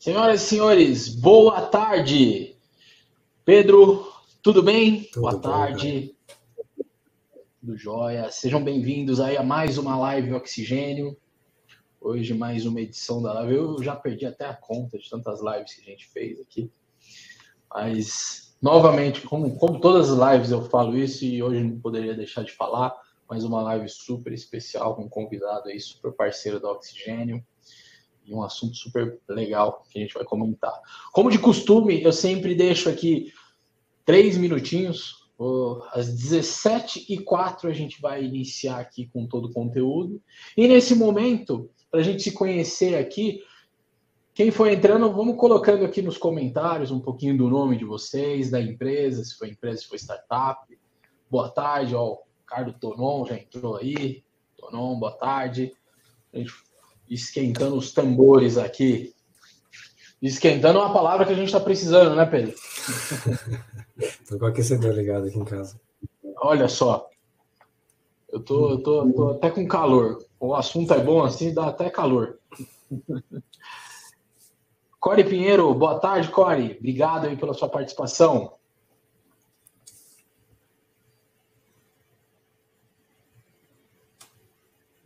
Senhoras e senhores, boa tarde. Pedro, tudo bem? Boa Tudo bom, cara? tarde. Tudo jóia. Sejam bem-vindos aí a mais uma live Oxigênio. Hoje mais uma edição da live. Eu já perdi até a conta de tantas lives que a gente fez aqui. Mas, novamente, como todas as lives eu falo isso e hoje não poderia deixar de falar, mais uma live super especial com um convidado aí, super parceiro do Oxigênio. E um assunto super legal que a gente vai comentar. Como de costume, eu sempre deixo aqui 3 minutinhos. Às 17h04 a gente vai iniciar aqui com todo o conteúdo. E nesse momento, para a gente se conhecer aqui, quem for entrando, vamos colocando aqui nos comentários um pouquinho do nome de vocês, da empresa, se foi empresa, se foi startup. Boa tarde, ó, o Ricardo Tonon já entrou aí. Tonon, boa tarde. A gente esquentando os tambores aqui. Esquentando é uma palavra que a gente está precisando, né, Pedro? Tô com o aquecedor ligado aqui em casa. Olha só. Eu tô até com calor. O assunto é bom assim, dá até calor. Core Pinheiro, boa tarde, Core. Obrigado aí pela sua participação.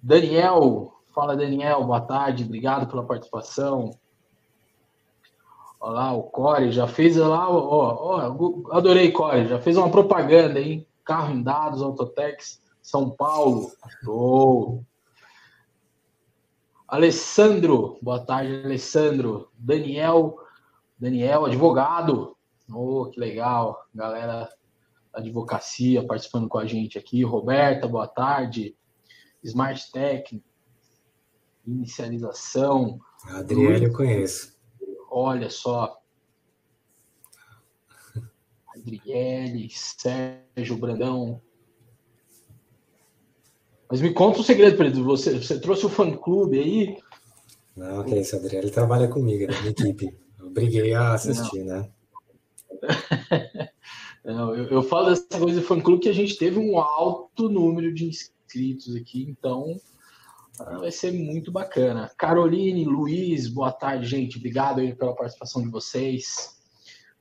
Daniel, fala Daniel, boa tarde, obrigado pela participação. Olha lá, o Core já fez lá, adorei Core, já fez uma propaganda, hein? Carro em dados, Autotex, São Paulo. Show! Alessandro, boa tarde, Alessandro. Daniel, advogado. Oh, que legal, galera da advocacia participando com a gente aqui. Roberta, boa tarde. Smart Tech, inicialização. A Adriele eu conheço. Olha só. Adriele, Sérgio Brandão. Mas me conta um segredo, Pedro. Você trouxe o fã-clube aí? Não, que isso, a Adriele trabalha comigo, é da minha equipe. Eu obriguei a assistir, né? Não, eu falo dessa coisa de fã-clube que a gente teve um alto número de inscritos aqui, então vai ser muito bacana. Caroline, Luiz, boa tarde, gente. Obrigado aí pela participação de vocês.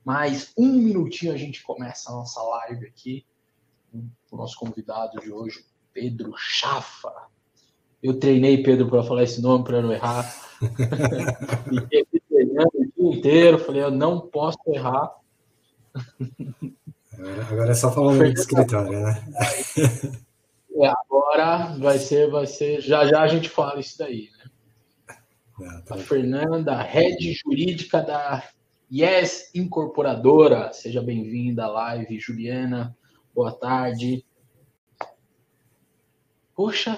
Mais um minutinho a gente começa a nossa live aqui com o nosso convidado de hoje, Pedro Chafa. Eu treinei, Pedro, para falar esse nome, para não errar. Fiquei aqui treinando o dia inteiro, falei, eu não posso errar. Agora é só falar o nome do escritório, né? Agora vai ser, já a gente fala isso daí, né? Tá. A Fernanda, head jurídica da Yes Incorporadora. Seja bem-vinda à live, Juliana. Boa tarde. Poxa,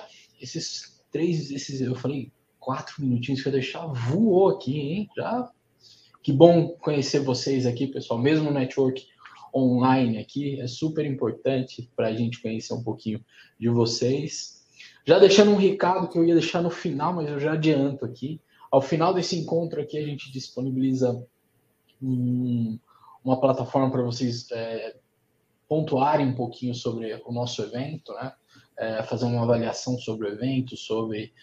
eu falei 4 minutinhos que eu deixar voou aqui, hein? Já. Que bom conhecer vocês aqui, pessoal. Mesmo no network online aqui, é super importante para a gente conhecer um pouquinho de vocês. Já deixando um recado que eu ia deixar no final, mas eu já adianto aqui. Ao final desse encontro aqui, a gente disponibiliza uma plataforma para vocês pontuarem um pouquinho sobre o nosso evento, né? Fazer uma avaliação sobre o evento, sobre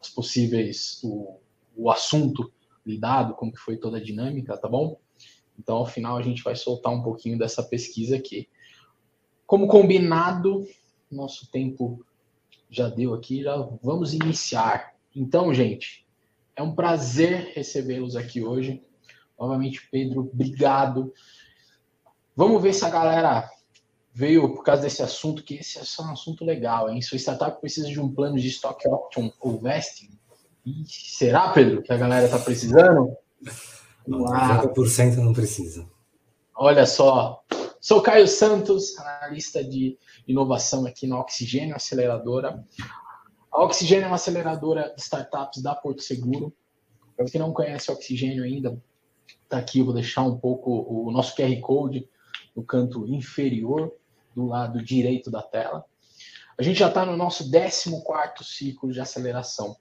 as possíveis, o assunto lidado, como que foi toda a dinâmica, tá bom? Então, ao final, a gente vai soltar um pouquinho dessa pesquisa aqui. Como combinado, nosso tempo já deu aqui, já vamos iniciar. Então, gente, é um prazer recebê-los aqui hoje. Novamente, Pedro, obrigado. Vamos ver se a galera veio por causa desse assunto, que esse é um assunto legal, hein? Sua startup precisa de um plano de stock option ou vesting. E será, Pedro, que a galera está precisando? 90% não precisa. Olha só. Sou Caio Santos, analista de inovação aqui na Oxigênio Aceleradora. A Oxigênio é uma aceleradora de startups da Porto Seguro. Para quem não conhece a Oxigênio ainda, está aqui, eu vou deixar um pouco o nosso QR Code no canto inferior, do lado direito da tela. A gente já está no nosso 14º ciclo de aceleração.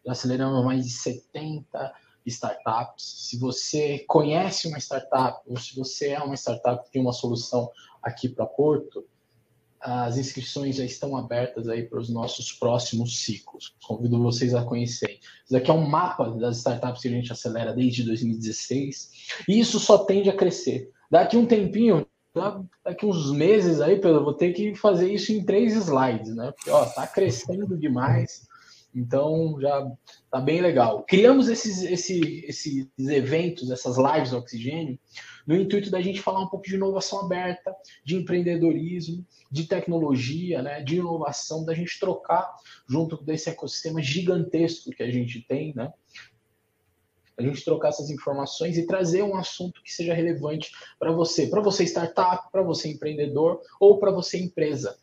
Já aceleramos mais de 70 startups. Se você conhece uma startup ou se você é uma startup que tem uma solução aqui para Porto, as inscrições já estão abertas aí para os nossos próximos ciclos. Convido vocês a conhecerem. Isso aqui é um mapa das startups que a gente acelera desde 2016, e isso só tende a crescer. Daqui um tempinho, daqui uns meses aí, Pedro, eu vou ter que fazer isso em 3 slides, né? Porque, ó, tá crescendo demais, então já tá bem legal. Criamos esses eventos, essas lives do Oxigênio, no intuito da gente falar um pouco de inovação aberta, de empreendedorismo, de tecnologia, né, de inovação, da gente trocar junto desse ecossistema gigantesco que a gente tem, né? A gente trocar essas informações e trazer um assunto que seja relevante para você startup, para você empreendedor ou para você empresa.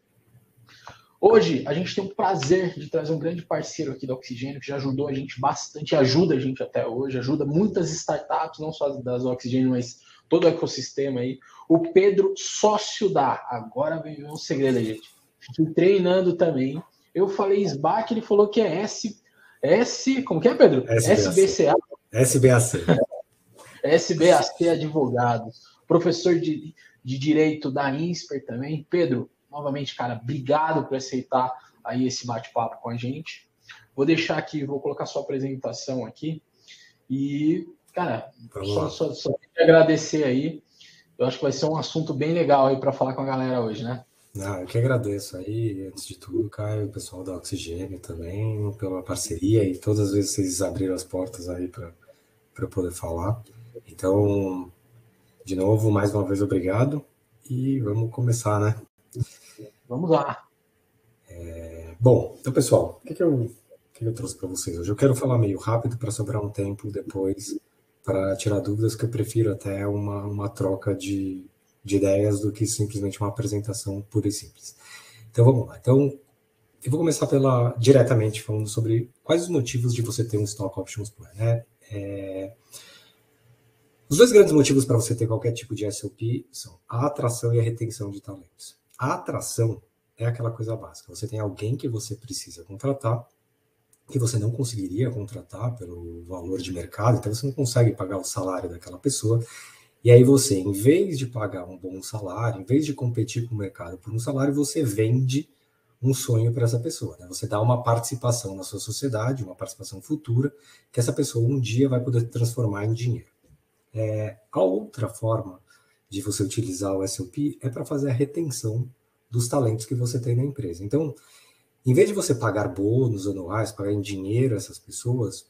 Hoje, a gente tem o prazer de trazer um grande parceiro aqui do Oxigênio, que já ajudou a gente bastante, ajuda a gente até hoje, ajuda muitas startups, não só das Oxigênio, mas todo o ecossistema aí. O Pedro, sócio da... Agora vem um segredo aí, gente. Fiquei treinando também. Eu falei SBAC, ele falou que é como que é, Pedro? SBCA. SBAC Advogados. Professor de Direito da INSPER também. Pedro, novamente, cara, obrigado por aceitar aí esse bate-papo com a gente. Vou deixar aqui, vou colocar sua apresentação aqui. E, cara, só queria agradecer aí. Eu acho que vai ser um assunto bem legal aí para falar com a galera hoje, né? Eu que agradeço aí, antes de tudo, Caio, o pessoal da Oxigênio também, pela parceria e todas as vezes vocês abriram as portas aí para eu poder falar. Então, de novo, mais uma vez, obrigado e vamos começar, né? Vamos lá. Bom, então, pessoal, o que eu trouxe para vocês hoje? Eu quero falar meio rápido para sobrar um tempo depois para tirar dúvidas, que eu prefiro até uma troca de ideias do que simplesmente uma apresentação pura e simples. Então, vamos lá. Então, eu vou começar diretamente falando sobre quais os motivos de você ter um Stock Options Plan, né? Os 2 grandes motivos para você ter qualquer tipo de SOP são a atração e a retenção de talentos. A atração é aquela coisa básica. Você tem alguém que você precisa contratar, que você não conseguiria contratar pelo valor de mercado, então você não consegue pagar o salário daquela pessoa. E aí você, em vez de pagar um bom salário, em vez de competir com o mercado por um salário, você vende um sonho para essa pessoa, né? Você dá uma participação na sua sociedade, uma participação futura, que essa pessoa um dia vai poder transformar em dinheiro. A outra forma de você utilizar o SOP é para fazer a retenção dos talentos que você tem na empresa. Então, em vez de você pagar bônus anuais, pagar em dinheiro essas pessoas,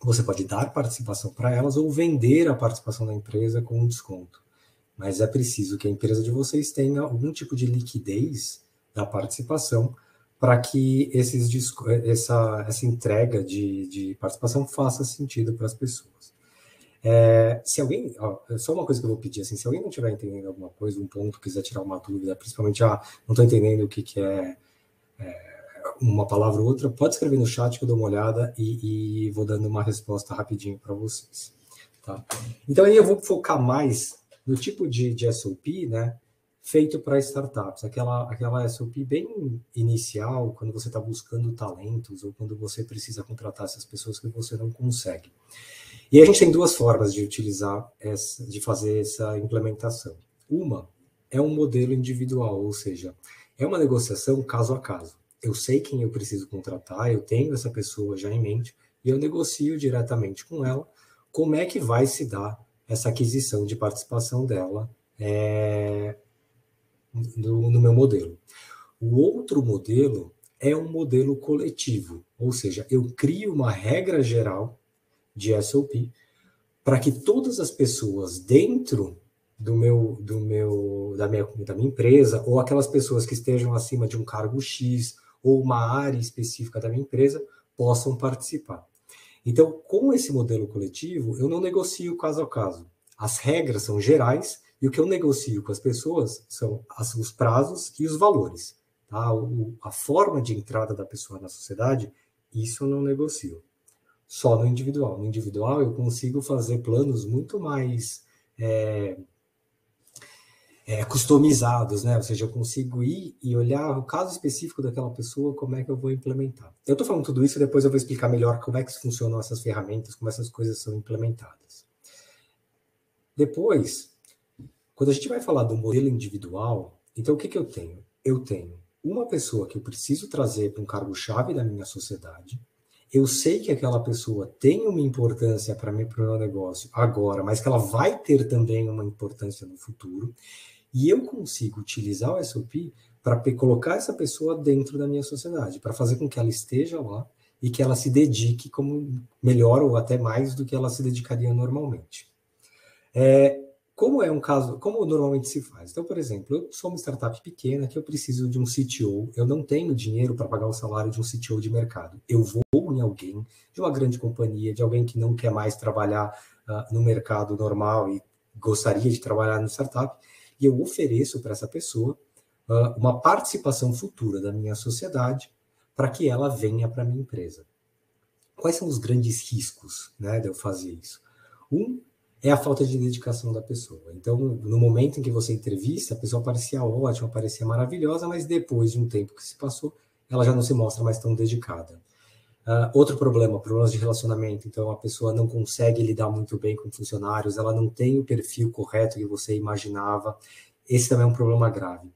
você pode dar participação para elas ou vender a participação da empresa com um desconto. Mas é preciso que a empresa de vocês tenha algum tipo de liquidez da participação para que essa entrega de participação faça sentido para as pessoas. Se alguém, só uma coisa que eu vou pedir, assim, se alguém não estiver entendendo alguma coisa, um ponto, quiser tirar uma dúvida, principalmente, não estou entendendo o que é uma palavra ou outra, pode escrever no chat que eu dou uma olhada e vou dando uma resposta rapidinho para vocês. Tá? Então, aí eu vou focar mais no tipo de SOP, né, feito para startups, aquela SOP bem inicial, quando você está buscando talentos ou quando você precisa contratar essas pessoas que você não consegue. E a gente tem 2 formas de utilizar de fazer essa implementação. Uma é um modelo individual, ou seja, é uma negociação caso a caso. Eu sei quem eu preciso contratar, eu tenho essa pessoa já em mente, e eu negocio diretamente com ela como é que vai se dar essa aquisição de participação dela no meu modelo. O outro modelo é um modelo coletivo, ou seja, eu crio uma regra geral de SOP para que todas as pessoas dentro da minha empresa, ou aquelas pessoas que estejam acima de um cargo X, ou uma área específica da minha empresa, possam participar. Então, com esse modelo coletivo, eu não negocio caso a caso. As regras são gerais, e o que eu negocio com as pessoas são os prazos e os valores. Tá? A forma de entrada da pessoa na sociedade, isso eu não negocio. Só no individual. No individual, eu consigo fazer planos muito mais customizados, né? Ou seja, eu consigo ir e olhar o caso específico daquela pessoa, como é que eu vou implementar. Eu estou falando tudo isso e depois eu vou explicar melhor como é que funcionam essas ferramentas, como essas coisas são implementadas. Depois, quando a gente vai falar do modelo individual, então o que eu tenho? eu tenho uma pessoa que eu preciso trazer para um cargo-chave da minha sociedade, eu sei que aquela pessoa tem uma importância para mim, para o meu negócio agora, mas que ela vai ter também uma importância no futuro, e eu consigo utilizar o SOP para colocar essa pessoa dentro da minha sociedade, para fazer com que ela esteja lá e que ela se dedique como melhor ou até mais do que ela se dedicaria normalmente. Como é um caso, como normalmente se faz? Então, por exemplo, eu sou uma startup pequena que eu preciso de um CTO, eu não tenho dinheiro para pagar o salário de um CTO de mercado. Eu vou em alguém de uma grande companhia, de alguém que não quer mais trabalhar no mercado normal e gostaria de trabalhar no startup, e eu ofereço para essa pessoa uma participação futura da minha sociedade para que ela venha para a minha empresa. Quais são os grandes riscos, né, de eu fazer isso? É a falta de dedicação da pessoa. Então, no momento em que você entrevista, a pessoa parecia ótima, parecia maravilhosa, mas depois de um tempo que se passou, ela já não se mostra mais tão dedicada. Outro problema, problemas de relacionamento. Então, a pessoa não consegue lidar muito bem com funcionários, ela não tem o perfil correto que você imaginava. Esse também é um problema grave.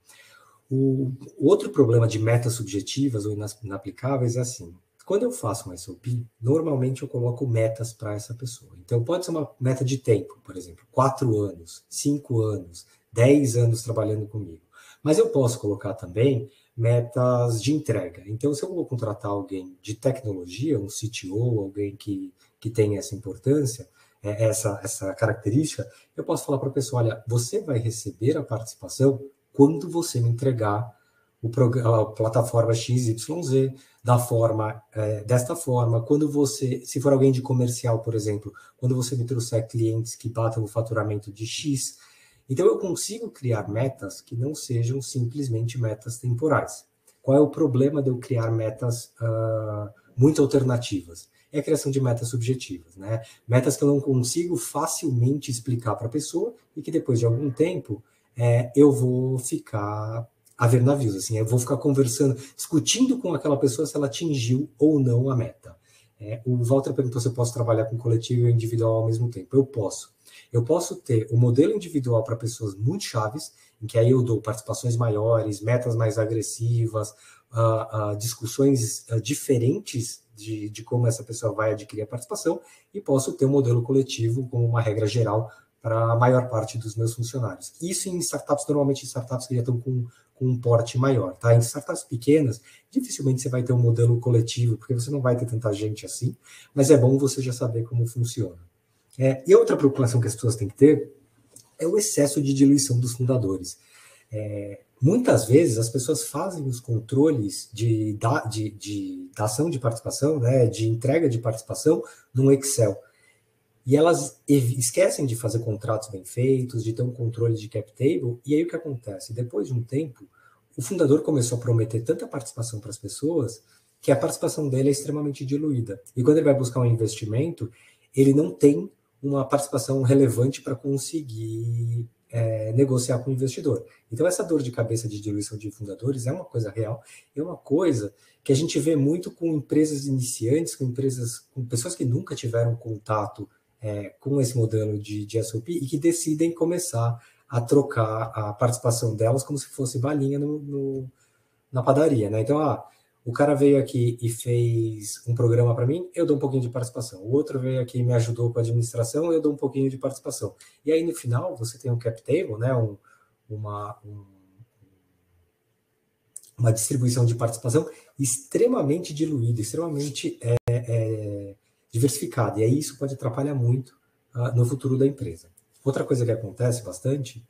O outro problema de metas subjetivas ou inaplicáveis é assim: quando eu faço um SOP, normalmente eu coloco metas para essa pessoa. Então, pode ser uma meta de tempo, por exemplo, 4 anos, 5 anos, 10 anos trabalhando comigo. Mas eu posso colocar também metas de entrega. Então, se eu vou contratar alguém de tecnologia, um CTO, alguém que tem essa importância, essa característica, eu posso falar para a pessoa: olha, você vai receber a participação quando você me entregar a plataforma XYZ desta forma, quando você, se for alguém de comercial, por exemplo, quando você me trouxer clientes que batam o faturamento de X, então eu consigo criar metas que não sejam simplesmente metas temporais. Qual é o problema de eu criar metas muito alternativas? É a criação de metas subjetivas, né? Metas que eu não consigo facilmente explicar para a pessoa e que depois de algum tempo eu vou ficar a ver navios, assim, eu vou ficar conversando, discutindo com aquela pessoa se ela atingiu ou não a meta. O Walter perguntou se eu posso trabalhar com coletivo e individual ao mesmo tempo. Eu posso. Eu posso ter o modelo individual para pessoas muito chaves, em que aí eu dou participações maiores, metas mais agressivas, discussões diferentes de como essa pessoa vai adquirir a participação, e posso ter um modelo coletivo como uma regra geral para a maior parte dos meus funcionários. Isso em startups, normalmente em startups que já estão com um porte maior, tá? Em startups pequenas, dificilmente você vai ter um modelo coletivo, porque você não vai ter tanta gente assim, mas é bom você já saber como funciona. E outra preocupação que as pessoas têm que ter é o excesso de diluição dos fundadores. Muitas vezes as pessoas fazem os controles da ação de participação, né, de entrega de participação, num Excel. E elas esquecem de fazer contratos bem feitos, de ter um controle de cap table, e aí o que acontece? Depois de um tempo, o fundador começou a prometer tanta participação para as pessoas que a participação dele é extremamente diluída. E quando ele vai buscar um investimento, ele não tem uma participação relevante para conseguir negociar com o investidor. Então, essa dor de cabeça de diluição de fundadores é uma coisa real, é uma coisa que a gente vê muito com empresas iniciantes, com pessoas que nunca tiveram contato com esse modelo de SOP e que decidem começar a trocar a participação delas como se fosse balinha na padaria, né? Então, o cara veio aqui e fez um programa para mim, eu dou um pouquinho de participação. O outro veio aqui e me ajudou com a administração, eu dou um pouquinho de participação. E aí, no final, você tem um cap table, né? Uma distribuição de participação extremamente diluída, extremamente diversificada. E aí isso pode atrapalhar muito no futuro da empresa. Outra coisa que acontece bastante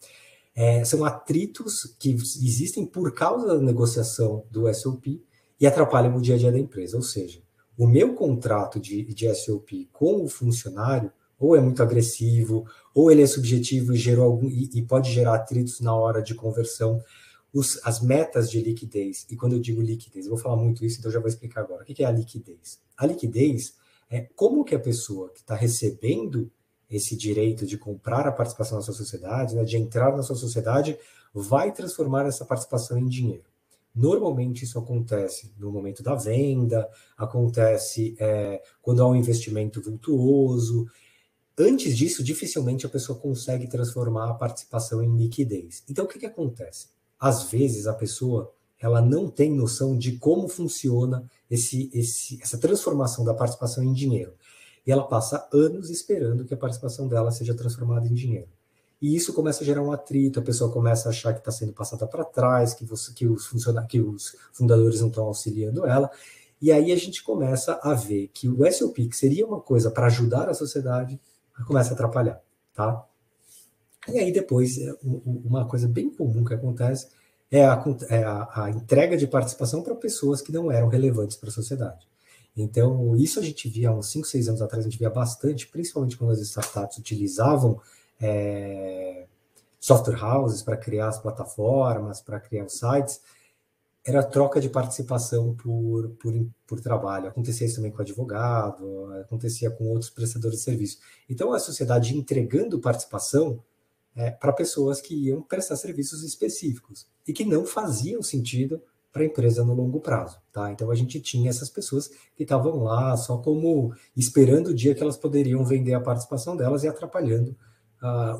são atritos que existem por causa da negociação do SOP e atrapalham o dia a dia da empresa. Ou seja, o meu contrato de SOP com o funcionário ou é muito agressivo, ou ele é subjetivo e pode gerar atritos na hora de conversão. As metas de liquidez, e quando eu digo liquidez, eu vou falar muito isso, então já vou explicar agora. O que é a liquidez? A liquidez é como que a pessoa que está recebendo esse direito de comprar a participação na sua sociedade, né, de entrar na sua sociedade, vai transformar essa participação em dinheiro. Normalmente isso acontece no momento da venda, acontece quando há um investimento vultuoso. Antes disso, dificilmente a pessoa consegue transformar a participação em liquidez. Então, o que acontece? às vezes a pessoa ela não tem noção de como funciona essa transformação da participação em dinheiro. E ela passa anos esperando que a participação dela seja transformada em dinheiro. E isso começa a gerar um atrito, a pessoa começa a achar que está sendo passada para trás, que os fundadores não estão auxiliando ela. E aí a gente começa a ver que o SOP, que seria uma coisa para ajudar a sociedade, começa a atrapalhar, tá? E aí depois, uma coisa bem comum que acontece é a entrega de participação para pessoas que não eram relevantes para a sociedade. Então, isso a gente via há uns 5, 6 anos atrás, a gente via bastante, principalmente quando as startups utilizavam software houses para criar as plataformas, para criar os sites, era troca de participação por trabalho. Acontecia isso também com advogado, acontecia com outros prestadores de serviço. Então, a sociedade entregando participação para pessoas que iam prestar serviços específicos e que não faziam sentido para a empresa no longo prazo. Tá? Então, a gente tinha essas pessoas que estavam lá só como esperando o dia que elas poderiam vender a participação delas e atrapalhando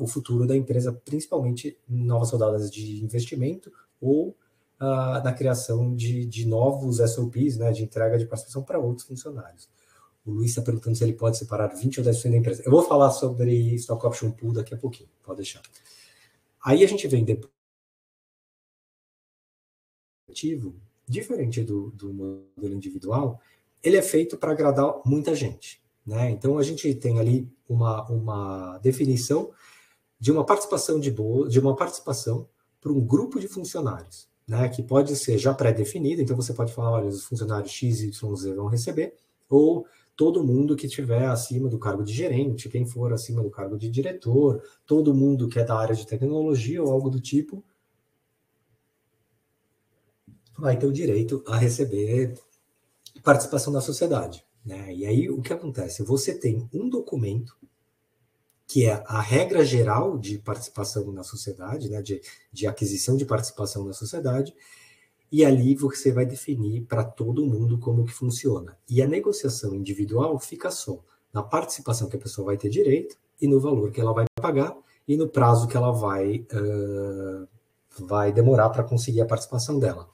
o futuro da empresa, principalmente em novas rodadas de investimento ou na criação de novos SOPs, né, de entrega de participação para outros funcionários. O Luiz está perguntando se ele pode separar 20 ou 10% da empresa. Eu vou falar sobre Stock Option Pool daqui a pouquinho, pode deixar. Aí a gente vem depois, diferente do modelo individual, ele é feito para agradar muita gente, né? Então a gente tem ali uma definição de uma participação para um grupo de funcionários, né? Que pode ser já pré-definido, então você pode falar, olha, os funcionários X, Y, Z vão receber, ou todo mundo que estiver acima do cargo de gerente, quem for acima do cargo de diretor, todo mundo que é da área de tecnologia ou algo do tipo, vai ter o direito a receber participação da sociedade, né? E aí o que acontece? Você tem um documento que é a regra geral de participação na sociedade, né? de aquisição de participação na sociedade, e ali você vai definir para todo mundo como que funciona. E a negociação individual fica só na participação que a pessoa vai ter direito e no valor que ela vai pagar e no prazo que ela vai demorar para conseguir a participação dela.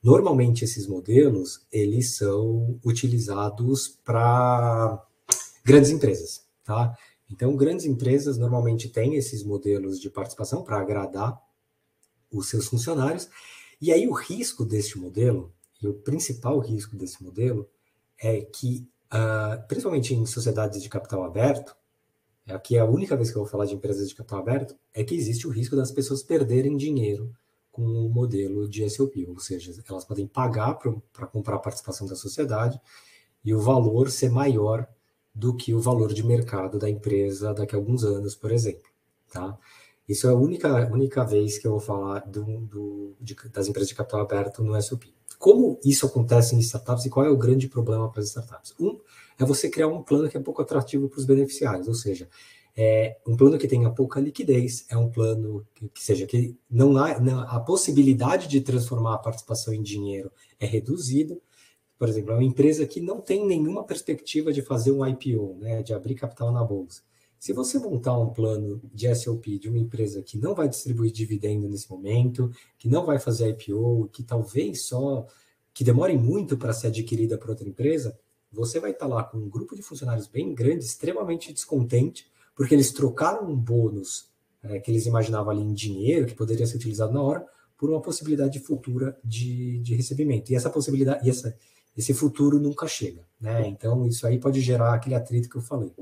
Normalmente, esses modelos, eles são utilizados para grandes empresas, tá? Então, grandes empresas normalmente têm esses modelos de participação para agradar os seus funcionários. E aí o risco deste modelo, e o principal risco desse modelo, é que, principalmente em sociedades de capital aberto, aqui é a única vez que eu vou falar de empresas de capital aberto, é que existe o risco das pessoas perderem dinheiro com o modelo de SOP, ou seja, elas podem pagar para comprar a participação da sociedade e o valor ser maior do que o valor de mercado da empresa daqui a alguns anos, por exemplo. Tá? Isso é a única vez que eu vou falar das empresas de capital aberto no SOP. Como isso acontece em startups e qual é o grande problema para as startups? É você criar um plano que é pouco atrativo para os beneficiários, ou seja, um plano que tenha pouca liquidez, é um plano que não há a possibilidade de transformar a participação em dinheiro é reduzida. Por exemplo, é uma empresa que não tem nenhuma perspectiva de fazer um IPO, né, de abrir capital na bolsa. Se você montar um plano de SOP de uma empresa que não vai distribuir dividendo nesse momento, que não vai fazer IPO, que talvez que demore muito para ser adquirida por outra empresa, você vai estar lá com um grupo de funcionários bem grande, extremamente descontente, porque eles trocaram um bônus que eles imaginavam ali em dinheiro, que poderia ser utilizado na hora, por uma possibilidade futura de recebimento. E essa possibilidade, esse futuro nunca chega, né? Então, isso aí pode gerar aquele atrito que eu falei.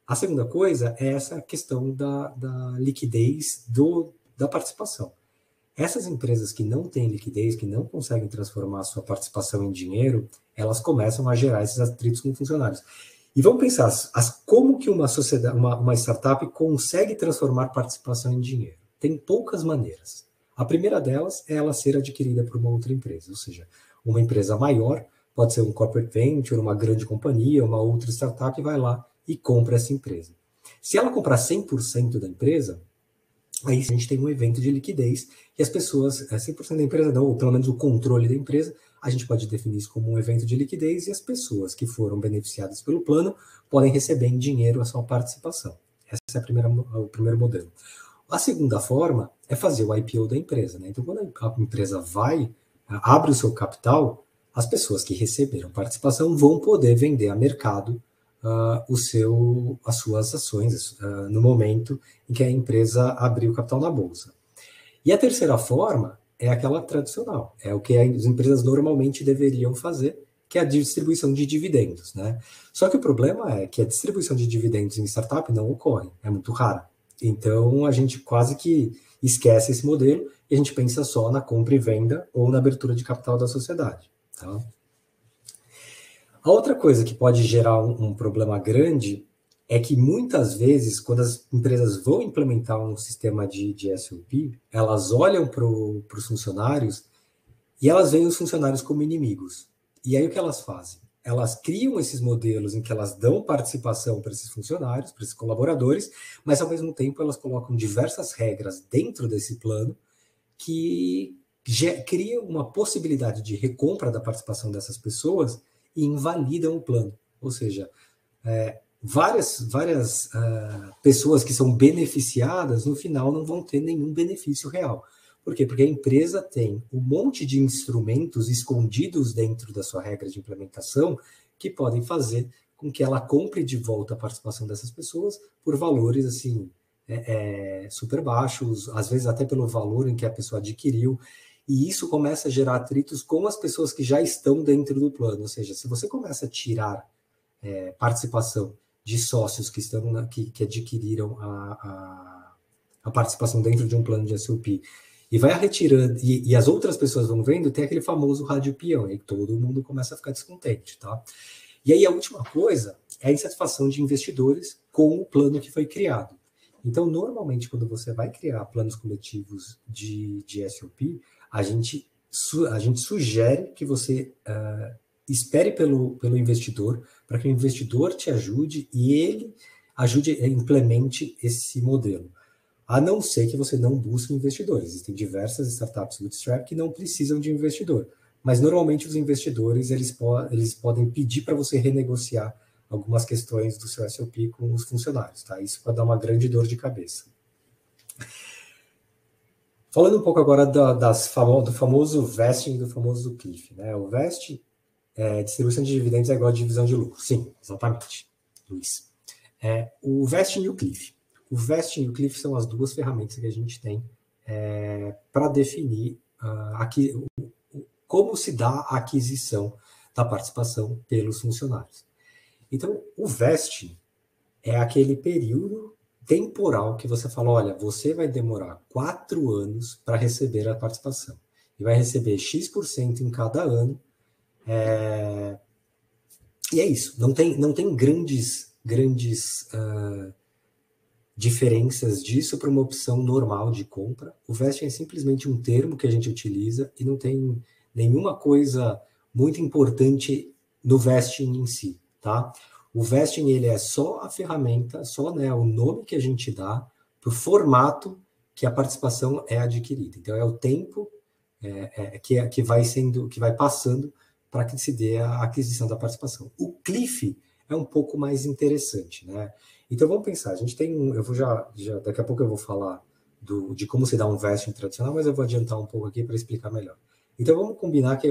A segunda coisa é essa questão da liquidez da participação. Essas empresas que não têm liquidez, que não conseguem transformar a sua participação em dinheiro, elas começam a gerar esses atritos com funcionários. E vamos pensar, como que uma startup consegue transformar participação em dinheiro? Tem poucas maneiras. A primeira delas é ela ser adquirida por uma outra empresa, ou seja, uma empresa maior, pode ser um corporate venture, uma grande companhia, uma outra startup, vai lá e compra essa empresa. Se ela comprar 100% da empresa, aí a gente tem um evento de liquidez e as pessoas, 100% da empresa não, ou pelo menos o controle da empresa, a gente pode definir isso como um evento de liquidez e as pessoas que foram beneficiadas pelo plano podem receber em dinheiro a sua participação. Esse é o primeiro modelo. A segunda forma é fazer o IPO da empresa, né? Então, quando a empresa abre o seu capital, as pessoas que receberam participação vão poder vender a mercado as suas ações no momento em que a empresa abrir o capital na bolsa. E a terceira forma é aquela tradicional, é o que as empresas normalmente deveriam fazer, que é a distribuição de dividendos, né? Só que o problema é que a distribuição de dividendos em startup não ocorre, é muito rara. Então, a gente quase que esquece esse modelo e a gente pensa só na compra e venda ou na abertura de capital da sociedade, tá? A outra coisa que pode gerar um problema grande é que muitas vezes, quando as empresas vão implementar um sistema de SOP, elas olham para os funcionários e elas veem os funcionários como inimigos. E aí o que elas fazem? Elas criam esses modelos em que elas dão participação para esses funcionários, para esses colaboradores, mas ao mesmo tempo elas colocam diversas regras dentro desse plano que criam uma possibilidade de recompra da participação dessas pessoas e invalidam o plano. Ou seja, várias pessoas que são beneficiadas, no final, não vão ter nenhum benefício real. Por quê? Porque a empresa tem um monte de instrumentos escondidos dentro da sua regra de implementação que podem fazer com que ela compre de volta a participação dessas pessoas por valores assim super baixos, às vezes até pelo valor em que a pessoa adquiriu. E isso começa a gerar atritos com as pessoas que já estão dentro do plano. Ou seja, se você começa a tirar participação de sócios que adquiriram a participação dentro de um plano de SOP e vai retirando, e as outras pessoas vão vendo, tem aquele famoso rádio peão, aí todo mundo começa a ficar descontente, tá? E aí a última coisa é a insatisfação de investidores com o plano que foi criado. Então, normalmente, quando você vai criar planos coletivos de SOP, a gente sugere que você espere pelo investidor, para que o investidor te ajude e ele implemente esse modelo. A não ser que você não busque investidores. Existem diversas startups bootstrap que não precisam de investidor. Mas, normalmente, os investidores eles podem pedir para você renegociar algumas questões do seu SOP com os funcionários. Tá? Isso pode dar uma grande dor de cabeça. Falando um pouco agora do famoso vesting e do famoso cliff. Né? O vesting, distribuição de dividendos é igual a divisão de lucro. Sim, exatamente, Luiz. O vesting e o cliff. O vesting e o cliff são as duas ferramentas que a gente tem para definir como se dá a aquisição da participação pelos funcionários. Então, o vesting é aquele período temporal que você fala, olha, você vai demorar 4 anos para receber a participação. E vai receber X% em cada ano. E é isso. Não tem grandes diferenças disso para uma opção normal de compra. O vesting é simplesmente um termo que a gente utiliza e não tem nenhuma coisa muito importante no vesting em si, tá? O vesting, ele é só a ferramenta, só o nome que a gente dá para o formato que a participação é adquirida. Então, é o tempo que vai passando para que se dê a aquisição da participação. O cliff é um pouco mais interessante, né? Então, vamos pensar, a gente tem eu vou daqui a pouco eu vou falar de como se dá um vesting tradicional, mas eu vou adiantar um pouco aqui para explicar melhor. Então, vamos combinar que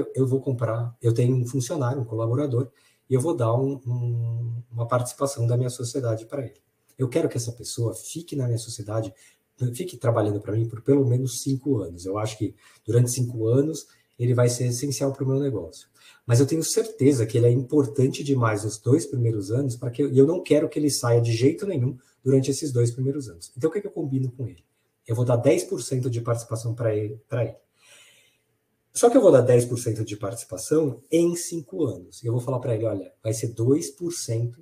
eu tenho um funcionário, um colaborador, e eu vou dar uma participação da minha sociedade para ele. Eu quero que essa pessoa fique na minha sociedade, fique trabalhando para mim por pelo menos 5 anos. Eu acho que durante 5 anos ele vai ser essencial para o meu negócio. Mas eu tenho certeza que ele é importante demais nos 2 primeiros anos, e eu não quero que ele saia de jeito nenhum durante esses 2 primeiros anos. Então, o que eu combino com ele? Eu vou dar 10% de participação para ele. Só que eu vou dar 10% de participação em 5 anos. Eu vou falar para ele, olha, vai ser 2%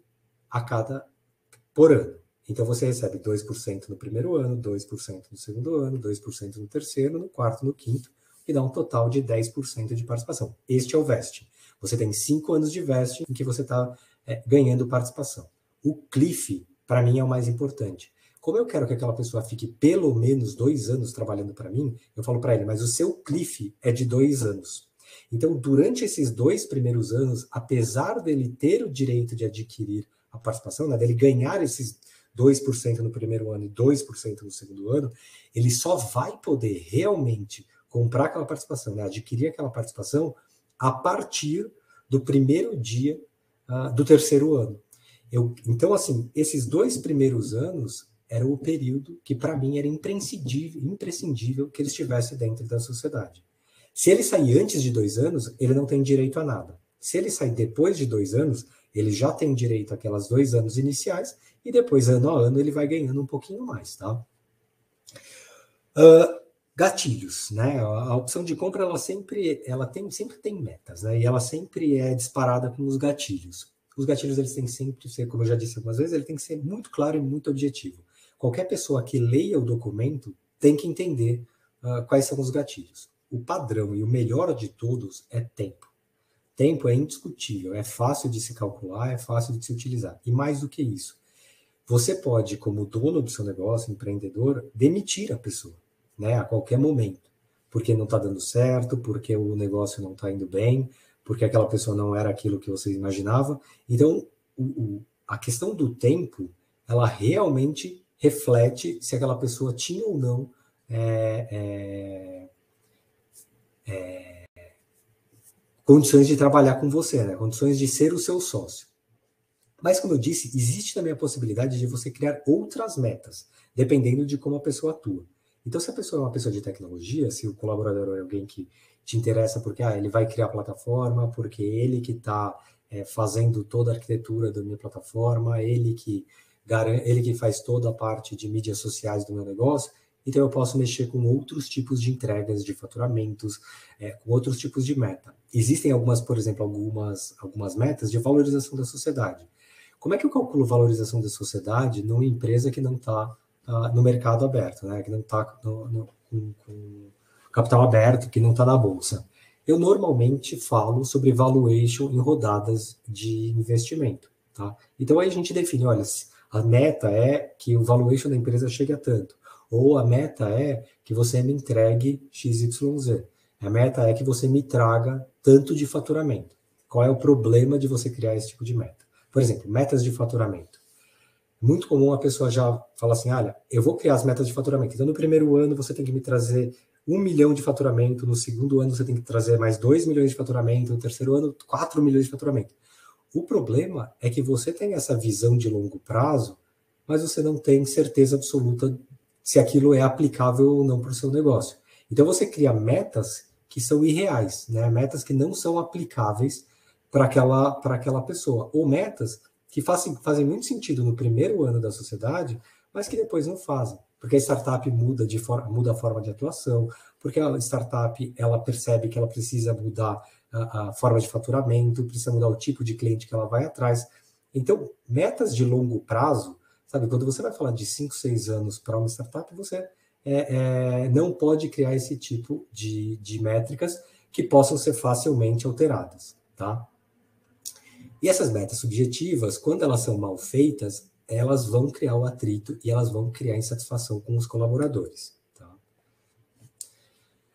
por ano. Então, você recebe 2% no primeiro ano, 2% no segundo ano, 2% no terceiro, no quarto, no quinto, e dá um total de 10% de participação. Este é o vesting. Você tem 5 anos de vesting em que você está ganhando participação. O cliff, para mim, é o mais importante. Como eu quero que aquela pessoa fique pelo menos 2 anos trabalhando para mim, eu falo para ele, mas o seu cliff é de 2 anos. Então, durante esses 2 primeiros anos, apesar dele ter o direito de adquirir a participação, né, dele ganhar esses 2% no primeiro ano e 2% no segundo ano, ele só vai poder realmente comprar aquela participação, né, adquirir aquela participação a partir do primeiro dia do terceiro ano. Então, assim, esses 2 primeiros anos era o período que, para mim, era imprescindível que ele estivesse dentro da sociedade. Se ele sair antes de 2 anos, ele não tem direito a nada. Se ele sair depois de 2 anos, ele já tem direito àquelas 2 anos iniciais e depois, ano a ano, ele vai ganhando um pouquinho mais, tá? Gatilhos, né? A opção de compra, ela sempre tem metas, né? E ela sempre é disparada com os gatilhos. Os gatilhos, eles têm que sempre ser, como eu já disse algumas vezes, ele tem que ser muito claro e muito objetivo. Qualquer pessoa que leia o documento tem que entender quais são os gatilhos. O padrão e o melhor de todos é tempo. Tempo é indiscutível, é fácil de se calcular, é fácil de se utilizar. E mais do que isso, você pode, como dono do seu negócio, empreendedor, demitir a pessoa, né, a qualquer momento, porque não está dando certo, porque o negócio não está indo bem, porque aquela pessoa não era aquilo que você imaginava. Então, a questão do tempo, ela realmente reflete se aquela pessoa tinha ou não condições de trabalhar com você, né? Condições de ser o seu sócio. Mas, como eu disse, existe também a possibilidade de você criar outras metas, dependendo de como a pessoa atua. Então, se a pessoa é uma pessoa de tecnologia, se o colaborador é alguém que te interessa porque ele vai criar a plataforma, porque ele que está fazendo toda a arquitetura da minha plataforma, ele que faz toda a parte de mídias sociais do meu negócio, então eu posso mexer com outros tipos de entregas, de faturamentos, com outros tipos de meta. Existem algumas, por exemplo, algumas metas de valorização da sociedade. Como é que eu calculo valorização da sociedade numa empresa que não está no mercado aberto, né? Que não está com capital aberto, que não está na bolsa? Eu normalmente falo sobre valuation em rodadas de investimento, tá? Então aí a gente define, olha, a meta é que o valuation da empresa chegue a tanto, ou a meta é que você me entregue XYZ, a meta é que você me traga tanto de faturamento. Qual é o problema de você criar esse tipo de meta? Por exemplo, metas de faturamento. Muito comum a pessoa já fala assim, olha, eu vou criar as metas de faturamento. Então, no primeiro ano, você tem que me trazer 1 milhão de faturamento. No segundo ano, você tem que trazer mais 2 milhões de faturamento. No terceiro ano, 4 milhões de faturamento. O problema é que você tem essa visão de longo prazo, mas você não tem certeza absoluta se aquilo é aplicável ou não para o seu negócio. Então, você cria metas que são irreais, né? Metas que não são aplicáveis para aquela pessoa, ou metas que fazem muito sentido no primeiro ano da sociedade, mas que depois não fazem, porque a startup muda a forma de atuação, porque a startup ela percebe que ela precisa mudar a forma de faturamento, precisa mudar o tipo de cliente que ela vai atrás. Então, metas de longo prazo, sabe, quando você vai falar de 5, 6 anos para uma startup, você não pode criar esse tipo de métricas que possam ser facilmente alteradas, tá? E essas metas subjetivas, quando elas são mal feitas, elas vão criar o atrito e elas vão criar insatisfação com os colaboradores. Tá?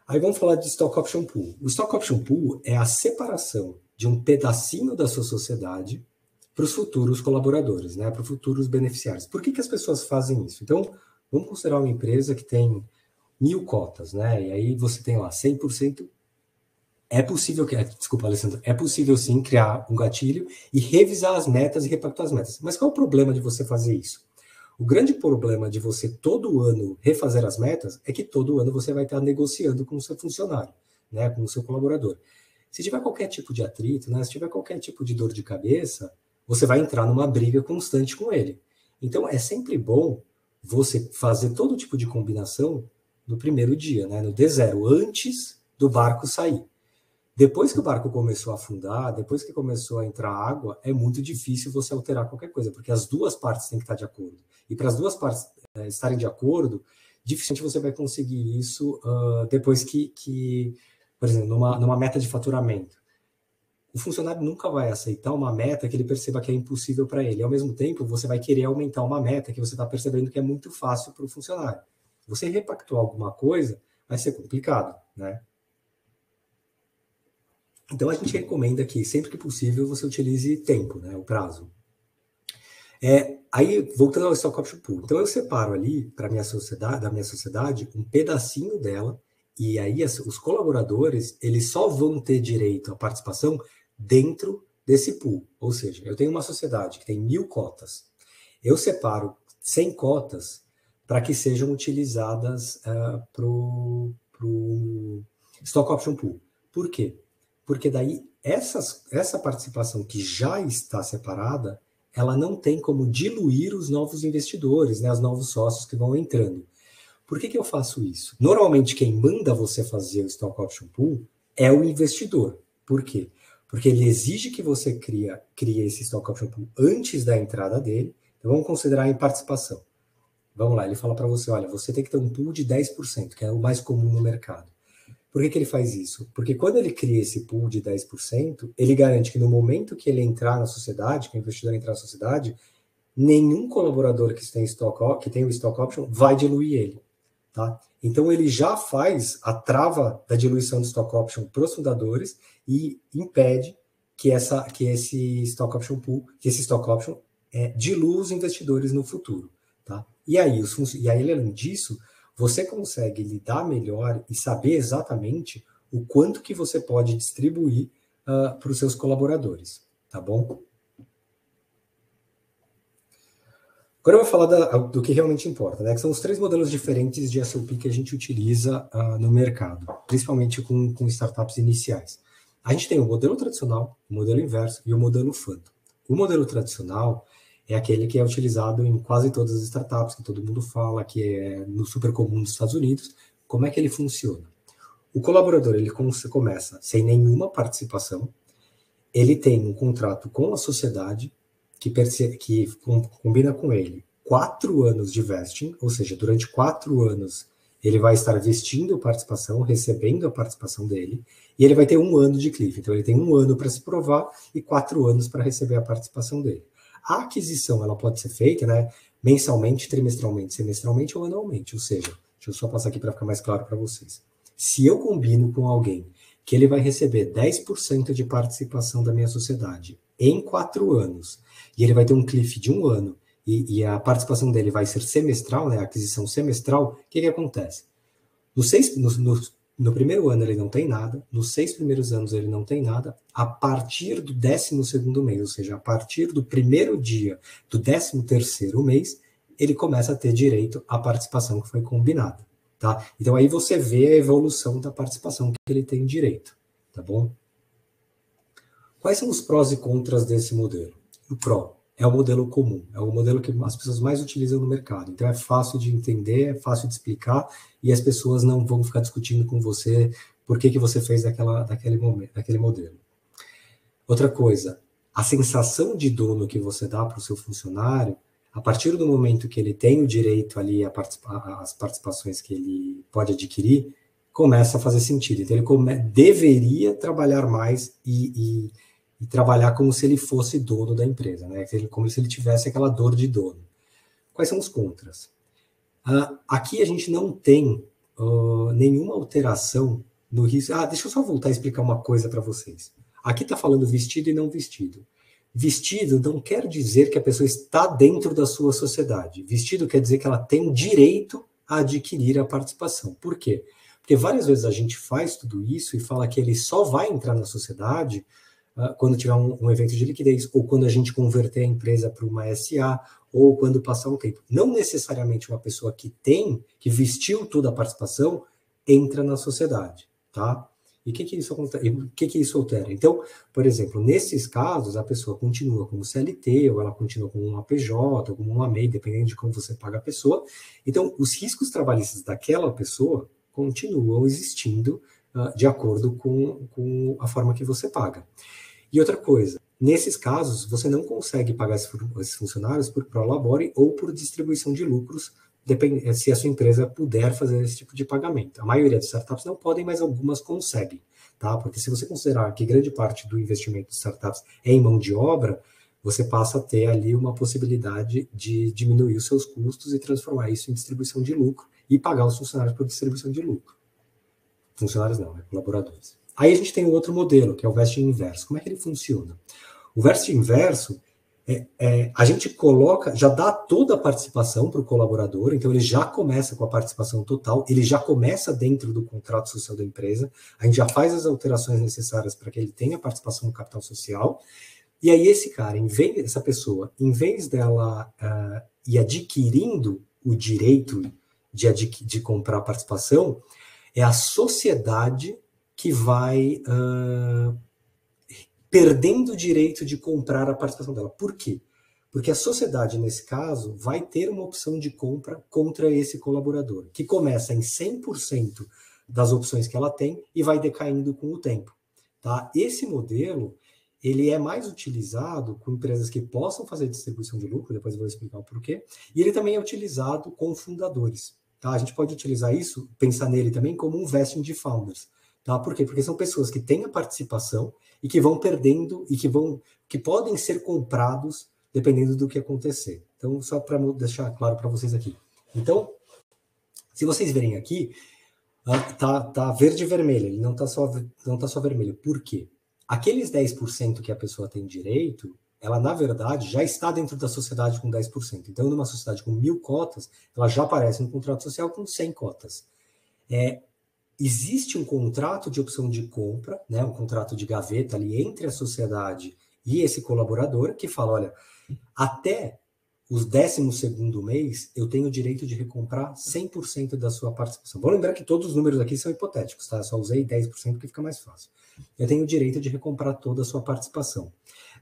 Aí vamos falar de Stock Option Pool. O Stock Option Pool é a separação de um pedacinho da sua sociedade para os futuros colaboradores, né? Para os futuros beneficiários. Por que as pessoas fazem isso? Então, vamos considerar uma empresa que tem 1.000 cotas, né? E aí você tem lá 100%. Desculpa, Alessandro, é possível sim criar um gatilho e revisar as metas e repactuar as metas. Mas qual é o problema de você fazer isso? O grande problema de você todo ano refazer as metas é que todo ano você vai estar negociando com o seu funcionário, né, com o seu colaborador. Se tiver qualquer tipo de atrito, né, se tiver qualquer tipo de dor de cabeça, você vai entrar numa briga constante com ele. Então é sempre bom você fazer todo tipo de combinação no primeiro dia, né, no D0, antes do barco sair. Depois que o barco começou a afundar, depois que começou a entrar água, é muito difícil você alterar qualquer coisa, porque as duas partes têm que estar de acordo. E para as duas partes estarem de acordo, dificilmente você vai conseguir isso depois que, por exemplo, numa meta de faturamento. O funcionário nunca vai aceitar uma meta que ele perceba que é impossível para ele. Ao mesmo tempo, você vai querer aumentar uma meta que você está percebendo que é muito fácil para o funcionário. Se você repactuar alguma coisa, vai ser complicado, né? Então, a gente recomenda que, sempre que possível, você utilize tempo, né, o prazo. Aí, voltando ao Stock Option Pool, então eu separo ali para da minha sociedade um pedacinho dela, e aí os colaboradores eles só vão ter direito à participação dentro desse pool. Ou seja, eu tenho uma sociedade que tem 1.000 cotas, eu separo 100 cotas para que sejam utilizadas para o Stock Option Pool. Por quê? Porque daí essa participação que já está separada, ela não tem como diluir os novos investidores, né, os novos sócios que vão entrando. Por que eu faço isso? Normalmente quem manda você fazer o Stock Option Pool é o investidor. Por quê? Porque ele exige que você crie esse Stock Option Pool antes da entrada dele. Então vamos considerar em participação. Vamos lá, ele fala para você, olha, você tem que ter um pool de 10%, que é o mais comum no mercado. Por que ele faz isso? Porque quando ele cria esse pool de 10%, ele garante que no momento que ele entrar na sociedade, que o investidor entrar na sociedade, nenhum colaborador que tem o Stock Option vai diluir ele. Tá? Então ele já faz a trava da diluição do Stock Option para os fundadores e impede que esse Stock Option Pool, que esse Stock Option dilua os investidores no futuro. Tá? E aí, além disso, você consegue lidar melhor e saber exatamente o quanto que você pode distribuir para os seus colaboradores, tá bom? Agora eu vou falar do que realmente importa, né? Que são os 3 modelos diferentes de SOP que a gente utiliza no mercado, principalmente com startups iniciais. A gente tem o modelo tradicional, o modelo inverso e o modelo Phantom. O modelo tradicional é aquele que é utilizado em quase todas as startups, que todo mundo fala, que é no super comum dos Estados Unidos. Como é que ele funciona? O colaborador, ele começa sem nenhuma participação, ele tem um contrato com a sociedade que combina com ele 4 anos de vesting, ou seja, durante 4 anos ele vai estar vestindo a participação, recebendo a participação dele, e ele vai ter 1 ano de cliff. Então ele tem 1 ano para se provar e 4 anos para receber a participação dele. A aquisição ela pode ser feita, né, mensalmente, trimestralmente, semestralmente ou anualmente. Ou seja, deixa eu só passar aqui para ficar mais claro para vocês. Se eu combino com alguém que ele vai receber 10% de participação da minha sociedade em 4 anos, e ele vai ter um cliff de 1 ano, e a participação dele vai ser semestral, né, a aquisição semestral, o que acontece? No primeiro ano ele não tem nada, nos 6 primeiros anos ele não tem nada, a partir do 12º mês, ou seja, a partir do primeiro dia do 13º mês, ele começa a ter direito à participação que foi combinada, tá? Então aí você vê a evolução da participação que ele tem direito, tá bom? Quais são os prós e contras desse modelo? O pró é o modelo comum, é o modelo que as pessoas mais utilizam no mercado. Então é fácil de entender, é fácil de explicar, e as pessoas não vão ficar discutindo com você por que você fez daquele modelo. Outra coisa, a sensação de dono que você dá para o seu funcionário, a partir do momento que ele tem o direito ali às participações que ele pode adquirir, começa a fazer sentido. Então ele deveria trabalhar mais e trabalhar como se ele fosse dono da empresa, né? Como se ele tivesse aquela dor de dono. Quais são os contras? Aqui a gente não tem nenhuma alteração no risco. Deixa eu só voltar a explicar uma coisa para vocês. Aqui está falando vestido e não vestido. Vestido não quer dizer que a pessoa está dentro da sua sociedade. Vestido quer dizer que ela tem direito a adquirir a participação. Por quê? Porque várias vezes a gente faz tudo isso e fala que ele só vai entrar na sociedade quando tiver um evento de liquidez, ou quando a gente converter a empresa para uma SA, ou quando passar um tempo. Não necessariamente uma pessoa que vestiu toda a participação, entra na sociedade, tá? E o que isso altera? Então, por exemplo, nesses casos, a pessoa continua como CLT, ou ela continua como uma PJ, ou como uma MEI, dependendo de como você paga a pessoa. Então, os riscos trabalhistas daquela pessoa continuam existindo de acordo com a forma que você paga. E outra coisa, nesses casos, você não consegue pagar esses funcionários por prolabore ou por distribuição de lucros, se a sua empresa puder fazer esse tipo de pagamento. A maioria das startups não podem, mas algumas conseguem, tá? Porque se você considerar que grande parte do investimento de startups é em mão de obra, você passa a ter ali uma possibilidade de diminuir os seus custos e transformar isso em distribuição de lucro e pagar os funcionários por distribuição de lucro. Funcionários não, colaboradores. Aí a gente tem um outro modelo, que é o vesting inverso. Como é que ele funciona? O vesting inverso A gente coloca, já dá toda a participação para o colaborador, então ele já começa com a participação total, ele já começa dentro do contrato social da empresa, a gente já faz as alterações necessárias para que ele tenha participação no capital social, e aí essa pessoa, em vez dela ir adquirindo o direito de comprar a participação, é a sociedade que vai perdendo o direito de comprar a participação dela. Por quê? Porque a sociedade, nesse caso, vai ter uma opção de compra contra esse colaborador, que começa em 100% das opções que ela tem e vai decaindo com o tempo. Tá? Esse modelo, ele é mais utilizado com empresas que possam fazer distribuição de lucro, depois eu vou explicar o porquê, e ele também é utilizado com fundadores. Tá? A gente pode utilizar isso, pensar nele também como um vesting de founders. Tá? Por quê? Porque são pessoas que têm a participação e que vão perdendo e que podem ser comprados dependendo do que acontecer. Então, só para deixar claro para vocês aqui. Então, se vocês verem aqui, tá verde e vermelho, ele não tá só vermelho. Por quê? Aqueles 10% que a pessoa tem direito, ela, na verdade, já está dentro da sociedade com 10%. Então, numa sociedade com 1.000 cotas, ela já aparece no contrato social com 100 cotas. Existe um contrato de opção de compra, né, um contrato de gaveta ali entre a sociedade e esse colaborador, que fala, olha, até os 12º mês, eu tenho o direito de recomprar 100% da sua participação. Vou lembrar que todos os números aqui são hipotéticos, tá? Eu só usei 10% porque fica mais fácil. Eu tenho o direito de recomprar toda a sua participação.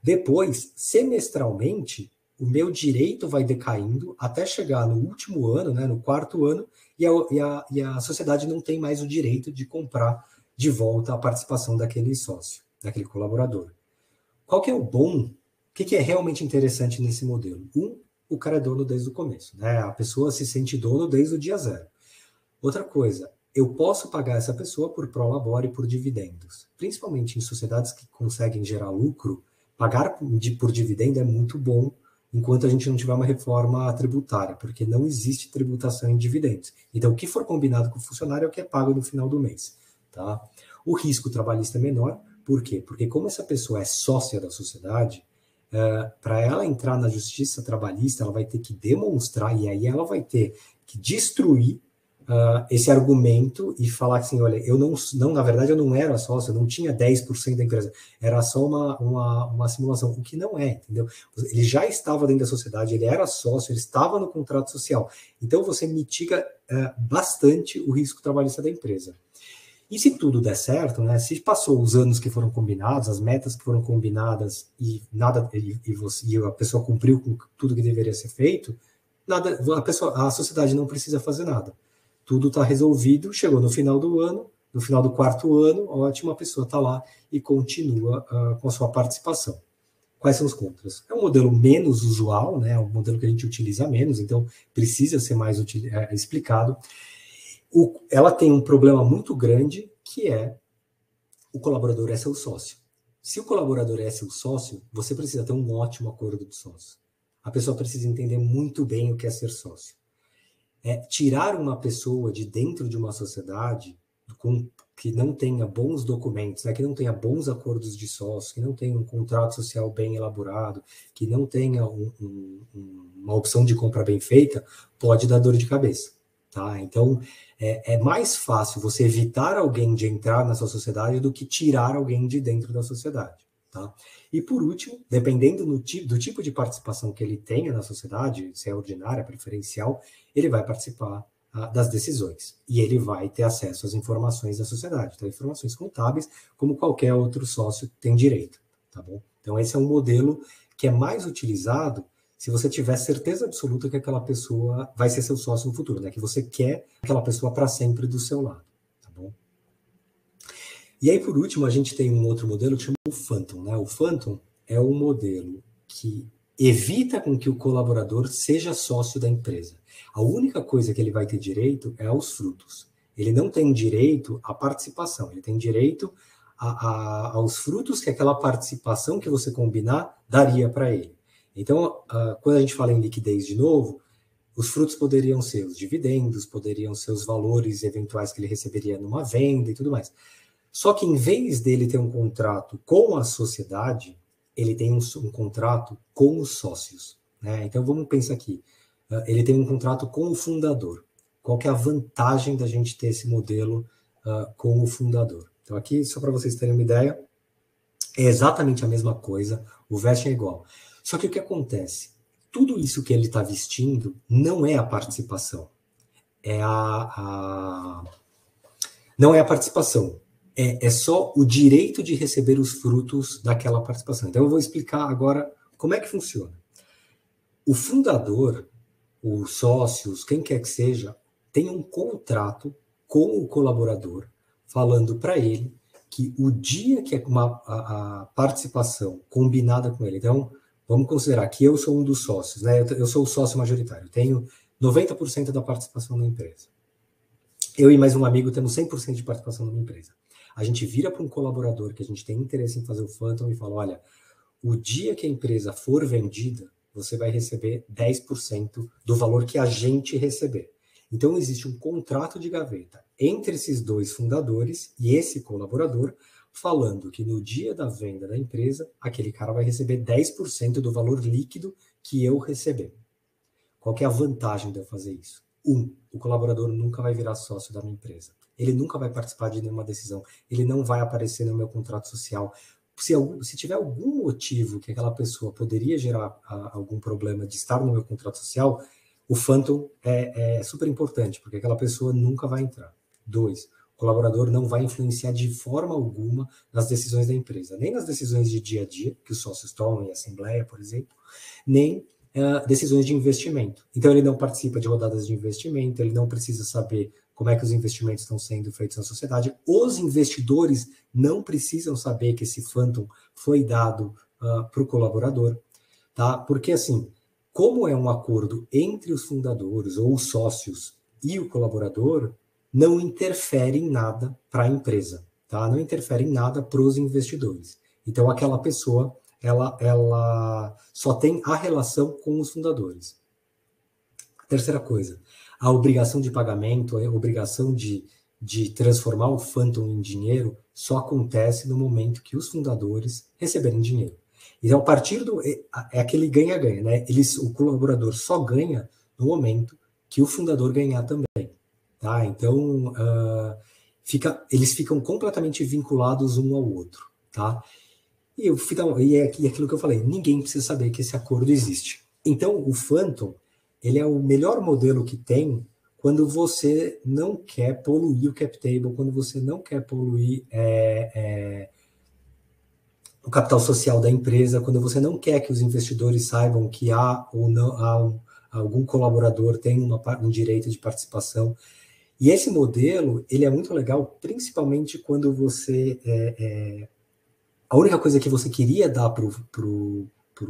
Depois, semestralmente, o meu direito vai decaindo até chegar no último ano, né, no 4º ano, e a sociedade não tem mais o direito de comprar de volta a participação daquele sócio, daquele colaborador. Qual que é o bom? O que é realmente interessante nesse modelo? O cara é dono desde o começo, né? A pessoa se sente dono desde o dia zero. Outra coisa, eu posso pagar essa pessoa por prolabore e por dividendos. Principalmente em sociedades que conseguem gerar lucro, pagar por dividendo é muito bom, enquanto a gente não tiver uma reforma tributária, porque não existe tributação em dividendos. Então, o que for combinado com o funcionário é o que é pago no final do mês. Tá? O risco trabalhista é menor, por quê? Porque como essa pessoa é sócia da sociedade, para ela entrar na justiça trabalhista, ela vai ter que demonstrar, e aí ela vai ter que destruir esse argumento e falar assim, olha, na verdade eu não era sócio, eu não tinha 10% da empresa, era só uma simulação, o que não é, entendeu? Ele já estava dentro da sociedade, ele era sócio, ele estava no contrato social, então você mitiga bastante o risco trabalhista da empresa. E se tudo der certo, né, se passou os anos que foram combinados, as metas que foram combinadas e a pessoa cumpriu com tudo que deveria ser feito, a sociedade não precisa fazer nada. Tudo está resolvido, chegou no final do ano, no final do 4º ano, ótimo, a pessoa está lá e continua com a sua participação. Quais são os contras? É um modelo menos usual, né, é um modelo que a gente utiliza menos, então precisa ser mais explicado. Ela tem um problema muito grande, que é o colaborador é seu sócio. Se o colaborador é seu sócio, você precisa ter um ótimo acordo de sócio. A pessoa precisa entender muito bem o que é ser sócio. Tirar uma pessoa de dentro de uma sociedade que não tenha bons documentos, né, que não tenha bons acordos de sócio, que não tenha um contrato social bem elaborado, que não tenha uma opção de compra bem feita, pode dar dor de cabeça. Tá? Então, é mais fácil você evitar alguém de entrar na sua sociedade do que tirar alguém de dentro da sociedade. Tá? E por último, dependendo do tipo de participação que ele tenha na sociedade, se é ordinária, preferencial, ele vai participar das decisões. E ele vai ter acesso às informações da sociedade. Então, informações contábeis, como qualquer outro sócio tem direito. Tá bom? Então, esse é um modelo que é mais utilizado se você tiver certeza absoluta que aquela pessoa vai ser seu sócio no futuro, né? Que você quer aquela pessoa para sempre do seu lado. Tá bom? E aí, por último, a gente tem um outro modelo que chama o Phantom, né? O Phantom é um modelo que evita com que o colaborador seja sócio da empresa. A única coisa que ele vai ter direito é aos frutos. Ele não tem direito à participação, ele tem direito aos frutos que aquela participação que você combinar daria para ele. Então, quando a gente fala em liquidez de novo, os frutos poderiam ser os dividendos, poderiam ser os valores eventuais que ele receberia numa venda e tudo mais. Só que em vez dele ter um contrato com a sociedade, ele tem um contrato com os sócios, né? Então vamos pensar aqui, ele tem um contrato com o fundador. Qual que é a vantagem da gente ter esse modelo com o fundador? Então aqui, só para vocês terem uma ideia, é exatamente a mesma coisa, o vesting é igual. Só que o que acontece? Tudo isso que ele está vestindo não é a participação. Não é a participação. É só o direito de receber os frutos daquela participação. Então eu vou explicar agora como é que funciona. O fundador, os sócios, quem quer que seja, tem um contrato com o colaborador falando para ele que o dia que a participação combinada com ele, então vamos considerar que eu sou um dos sócios, né? Eu sou o sócio majoritário, tenho 90% da participação na empresa. Eu e mais um amigo temos 100% de participação na minha empresa. A gente vira para um colaborador que a gente tem interesse em fazer o Phantom e fala, olha, o dia que a empresa for vendida, você vai receber 10% do valor que a gente receber. Então, existe um contrato de gaveta entre esses dois fundadores e esse colaborador, falando que no dia da venda da empresa, aquele cara vai receber 10% do valor líquido que eu receber. Qual que é a vantagem de eu fazer isso? O colaborador nunca vai virar sócio da minha empresa. Ele nunca vai participar de nenhuma decisão. Ele não vai aparecer no meu contrato social. Se tiver algum motivo que aquela pessoa poderia gerar algum problema de estar no meu contrato social, o Phantom é super importante, porque aquela pessoa nunca vai entrar. 2, o colaborador não vai influenciar de forma alguma nas decisões da empresa, nem nas decisões de dia a dia, que os sócios tomam em assembleia, por exemplo, nem decisões de investimento. Então, ele não participa de rodadas de investimento, ele não precisa saber como é que os investimentos estão sendo feitos na sociedade. Os investidores não precisam saber que esse Phantom foi dado para o colaborador, tá? Porque, assim, como é um acordo entre os fundadores ou os sócios e o colaborador, não interfere em nada para a empresa, tá? Não interfere em nada para os investidores. Então, aquela pessoa, ela só tem a relação com os fundadores. Terceira coisa, a obrigação de pagamento, a obrigação de transformar o Phantom em dinheiro só acontece no momento que os fundadores receberem dinheiro. Então, a partir do... É aquele ganha-ganha, né? O colaborador só ganha no momento que o fundador ganhar também. Tá? Então, eles ficam completamente vinculados um ao outro. Tá? E é aquilo que eu falei, ninguém precisa saber que esse acordo existe. Então, o Phantom, ele é o melhor modelo que tem quando você não quer poluir o cap table, quando você não quer poluir o capital social da empresa, quando você não quer que os investidores saibam que há ou não algum colaborador tem um direito de participação. E esse modelo, ele é muito legal, principalmente quando você... a única coisa que você queria dar para o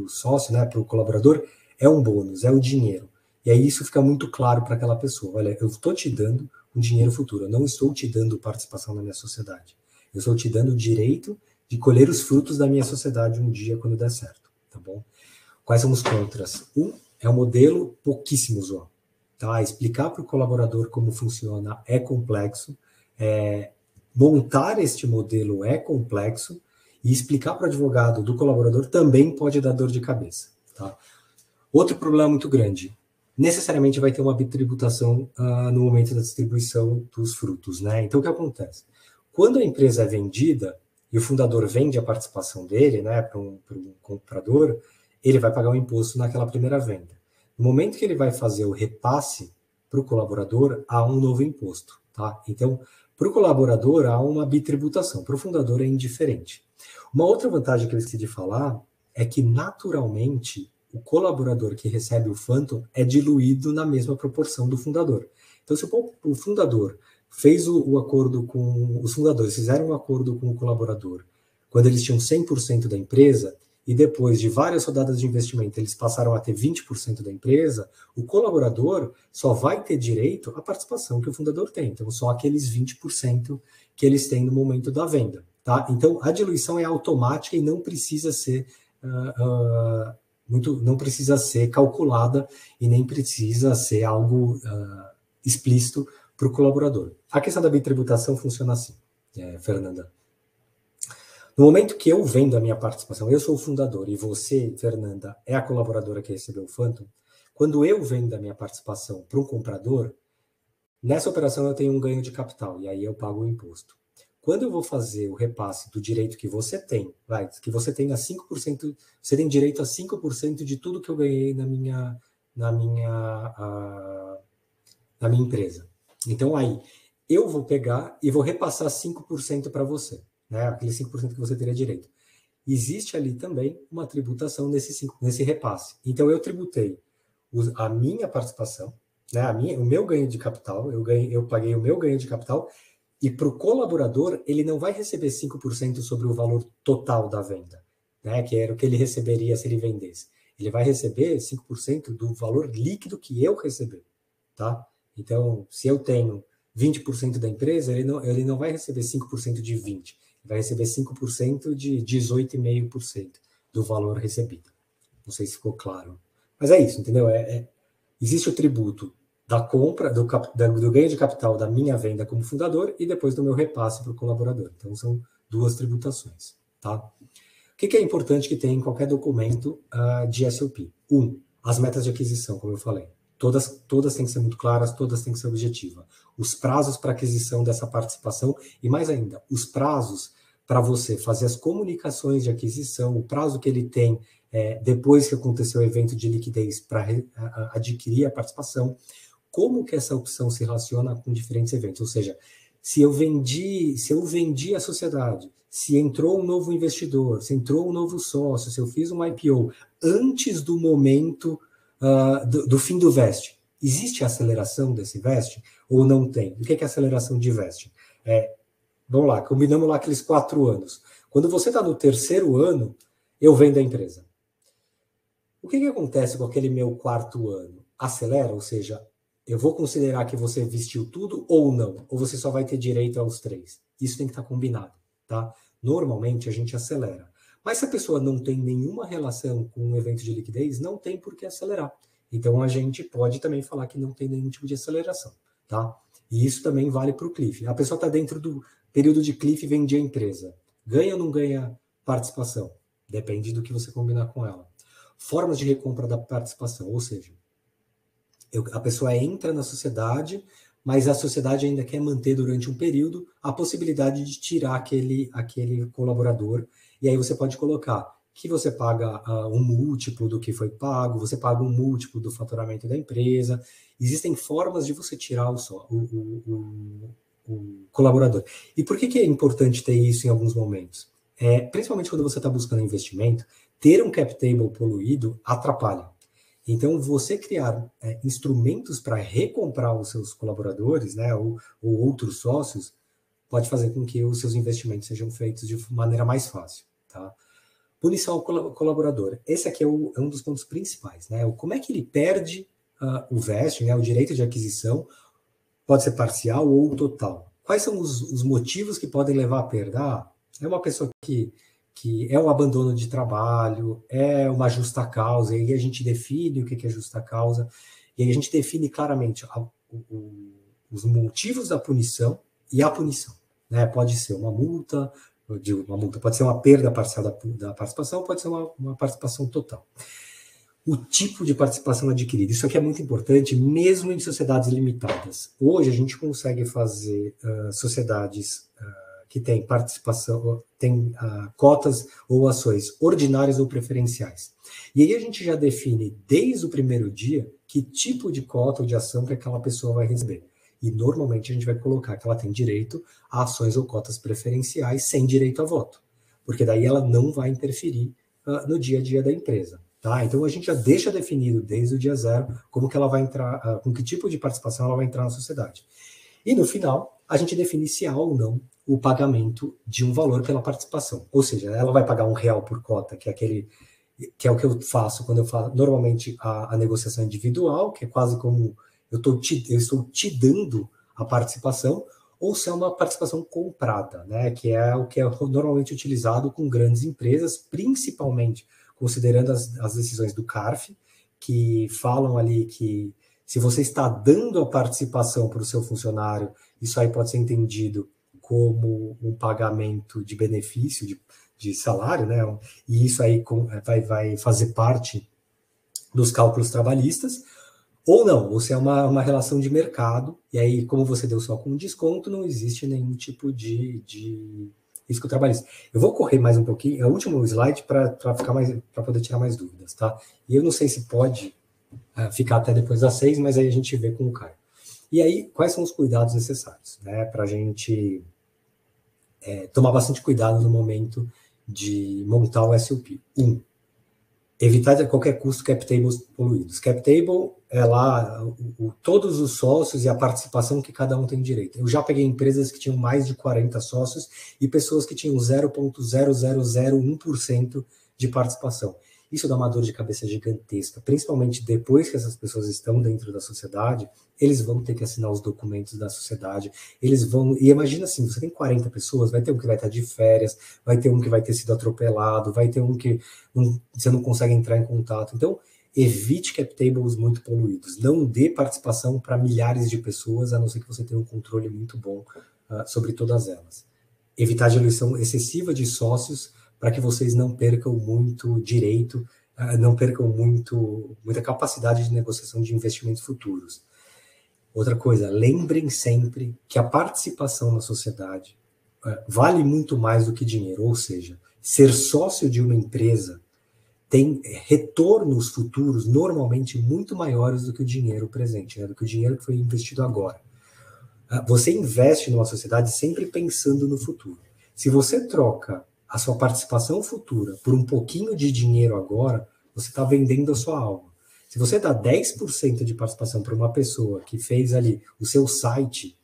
sócio, né, para o colaborador, é um bônus, é o dinheiro. E aí isso fica muito claro para aquela pessoa. Olha, eu estou te dando um dinheiro futuro, eu não estou te dando participação na minha sociedade. Eu estou te dando o direito de colher os frutos da minha sociedade um dia quando der certo, tá bom? Quais são os contras? É um modelo pouquíssimo usual. Tá? Explicar para o colaborador como funciona é complexo, montar este modelo é complexo, e explicar para o advogado do colaborador também pode dar dor de cabeça. Tá? Outro problema muito grande, necessariamente vai ter uma bitributação no momento da distribuição dos frutos. Né? Então, o que acontece? Quando a empresa é vendida e o fundador vende a participação dele, né, para um comprador, ele vai pagar um imposto naquela primeira venda. No momento que ele vai fazer o repasse para o colaborador, há um novo imposto. Tá? Então, para o colaborador, há uma bitributação. Para o fundador, é indiferente. Uma outra vantagem que eu esqueci de falar é que, naturalmente, o colaborador que recebe o Phantom é diluído na mesma proporção do fundador. Então, se o fundador fez o acordo com... Os fundadores fizeram um acordo com o colaborador quando eles tinham 100% da empresa, e depois de várias rodadas de investimento eles passaram a ter 20% da empresa, o colaborador só vai ter direito à participação que o fundador tem. Então, só aqueles 20% que eles têm no momento da venda. Tá? Então, a diluição é automática e não precisa ser não precisa ser calculada e nem precisa ser algo explícito para o colaborador. A questão da bitributação funciona assim, Fernanda. No momento que eu vendo a minha participação, eu sou o fundador e você, Fernanda, é a colaboradora que recebeu o Phantom, quando eu vendo a minha participação para um comprador, nessa operação eu tenho um ganho de capital e aí eu pago o imposto. Quando eu vou fazer o repasse do direito que você tem, que você tenha 5%, você tem direito a 5% de tudo que eu ganhei na minha empresa. Então aí, eu vou pegar e vou repassar 5% para você, né? Aquele 5% que você teria direito. Existe ali também uma tributação nesse repasse. Então eu tributei a minha participação, né? O meu ganho de capital, eu paguei o meu ganho de capital, e para o colaborador, ele não vai receber 5% sobre o valor total da venda, né? Que era o que ele receberia se ele vendesse. Ele vai receber 5% do valor líquido que eu receber, tá? Então, se eu tenho 20% da empresa, ele não vai receber 5% de 20%, ele vai receber 5% de 18,5% do valor recebido. Não sei se ficou claro. Mas é isso, entendeu? Existe o tributo da compra, do ganho de capital da minha venda como fundador e depois do meu repasse para o colaborador. Então, são duas tributações, tá? O que é importante que tem em qualquer documento de SOP? As metas de aquisição, como eu falei. Todas têm que ser muito claras, todas têm que ser objetivas. Os prazos para aquisição dessa participação e, mais ainda, os prazos para você fazer as comunicações de aquisição, o prazo que ele tem depois que aconteceu o evento de liquidez para adquirir a participação, como que essa opção se relaciona com diferentes eventos, ou seja, se eu vendi a sociedade, se entrou um novo investidor, se entrou um novo sócio, se eu fiz um IPO antes do momento do fim do vesting, existe aceleração desse vesting ou não tem? O que é aceleração de vesting? Vamos lá, combinamos lá aqueles 4 anos. Quando você está no 3º ano, eu vendo a empresa. O que acontece com aquele meu 4º ano? Acelera, ou seja, eu vou considerar que você vestiu tudo ou não? Ou você só vai ter direito aos 3? Isso tem que estar combinado, tá? Normalmente a gente acelera. Mas se a pessoa não tem nenhuma relação com um evento de liquidez, não tem por que acelerar. Então a gente pode também falar que não tem nenhum tipo de aceleração, tá? E isso também vale para o cliff. A pessoa está dentro do período de cliff e vende a empresa. Ganha ou não ganha participação? Depende do que você combinar com ela. Formas de recompra da participação, ou seja, a pessoa entra na sociedade, mas a sociedade ainda quer manter durante um período a possibilidade de tirar aquele colaborador, e aí você pode colocar que você paga um múltiplo do que foi pago, você paga um múltiplo do faturamento da empresa. Existem formas de você tirar o colaborador. E por que é importante ter isso em alguns momentos? Principalmente quando você está buscando investimento, ter um cap table poluído atrapalha. Então, você criar instrumentos para recomprar os seus colaboradores, né, ou outros sócios, pode fazer com que os seus investimentos sejam feitos de maneira mais fácil, tá? Punição ao colaborador. Esse aqui é um dos pontos principais, né? Como é que ele perde o vesting, né, o direito de aquisição, pode ser parcial ou total. Quais são os motivos que podem levar à perda? É uma pessoa que é um abandono de trabalho, é uma justa causa, e aí a gente define o que é justa causa, e aí a gente define claramente os motivos da punição e a punição, né? Pode ser uma multa, pode ser uma perda parcial da participação, pode ser uma participação total. O tipo de participação adquirida, isso aqui é muito importante, mesmo em sociedades limitadas. Hoje a gente consegue fazer sociedades que têm participação, tem cotas ou ações ordinárias ou preferenciais. E aí a gente já define desde o primeiro dia que tipo de cota ou de ação que aquela pessoa vai receber. E normalmente a gente vai colocar que ela tem direito a ações ou cotas preferenciais sem direito a voto, porque daí ela não vai interferir no dia a dia da empresa. Tá? Então a gente já deixa definido desde o dia 0 como que ela vai entrar, com que tipo de participação ela vai entrar na sociedade. E no final, a gente define se há ou não o pagamento de um valor pela participação. Ou seja, ela vai pagar R$1 por cota, que é o que eu faço quando eu faço normalmente a negociação individual, que é quase como eu estou te dando a participação, ou se é uma participação comprada, né? Que é o que é normalmente utilizado com grandes empresas, principalmente considerando as decisões do CARF, que falam ali que se você está dando a participação para o seu funcionário, isso aí pode ser entendido como um pagamento de benefício, de salário, né? E isso aí vai fazer parte dos cálculos trabalhistas, ou não, ou se é uma relação de mercado, e aí, como você deu só com desconto, não existe nenhum tipo de risco trabalhista. Eu vou correr mais um pouquinho, é o último slide para poder tirar mais dúvidas, tá? E eu não sei se pode ficar até depois das 6, mas aí a gente vê com o Caio. E aí, quais são os cuidados necessários, né? Para a gente tomar bastante cuidado no momento de montar o SOP. Evitar a qualquer custo cap tables poluídos. Cap table é lá todos os sócios e a participação que cada um tem direito. Eu já peguei empresas que tinham mais de 40 sócios e pessoas que tinham 0,0001% de participação. Isso dá uma dor de cabeça gigantesca, principalmente depois que essas pessoas estão dentro da sociedade, eles vão ter que assinar os documentos da sociedade, eles vão... E imagina assim, você tem 40 pessoas, vai ter um que vai estar de férias, vai ter um que vai ter sido atropelado, vai ter um que você não consegue entrar em contato. Então, evite cap tables muito poluídos. Não dê participação para milhares de pessoas, a não ser que você tenha um controle muito bom sobre todas elas. Evitar a diluição excessiva de sócios, para que vocês não percam muito direito, não percam muita capacidade de negociação de investimentos futuros. Outra coisa, lembrem sempre que a participação na sociedade vale muito mais do que dinheiro, ou seja, ser sócio de uma empresa tem retornos futuros normalmente muito maiores do que o dinheiro presente, né, do que o dinheiro que foi investido agora. Você investe numa sociedade sempre pensando no futuro. Se você troca a sua participação futura por um pouquinho de dinheiro agora, você está vendendo a sua alma. Se você dá 10% de participação para uma pessoa que fez ali o seu site,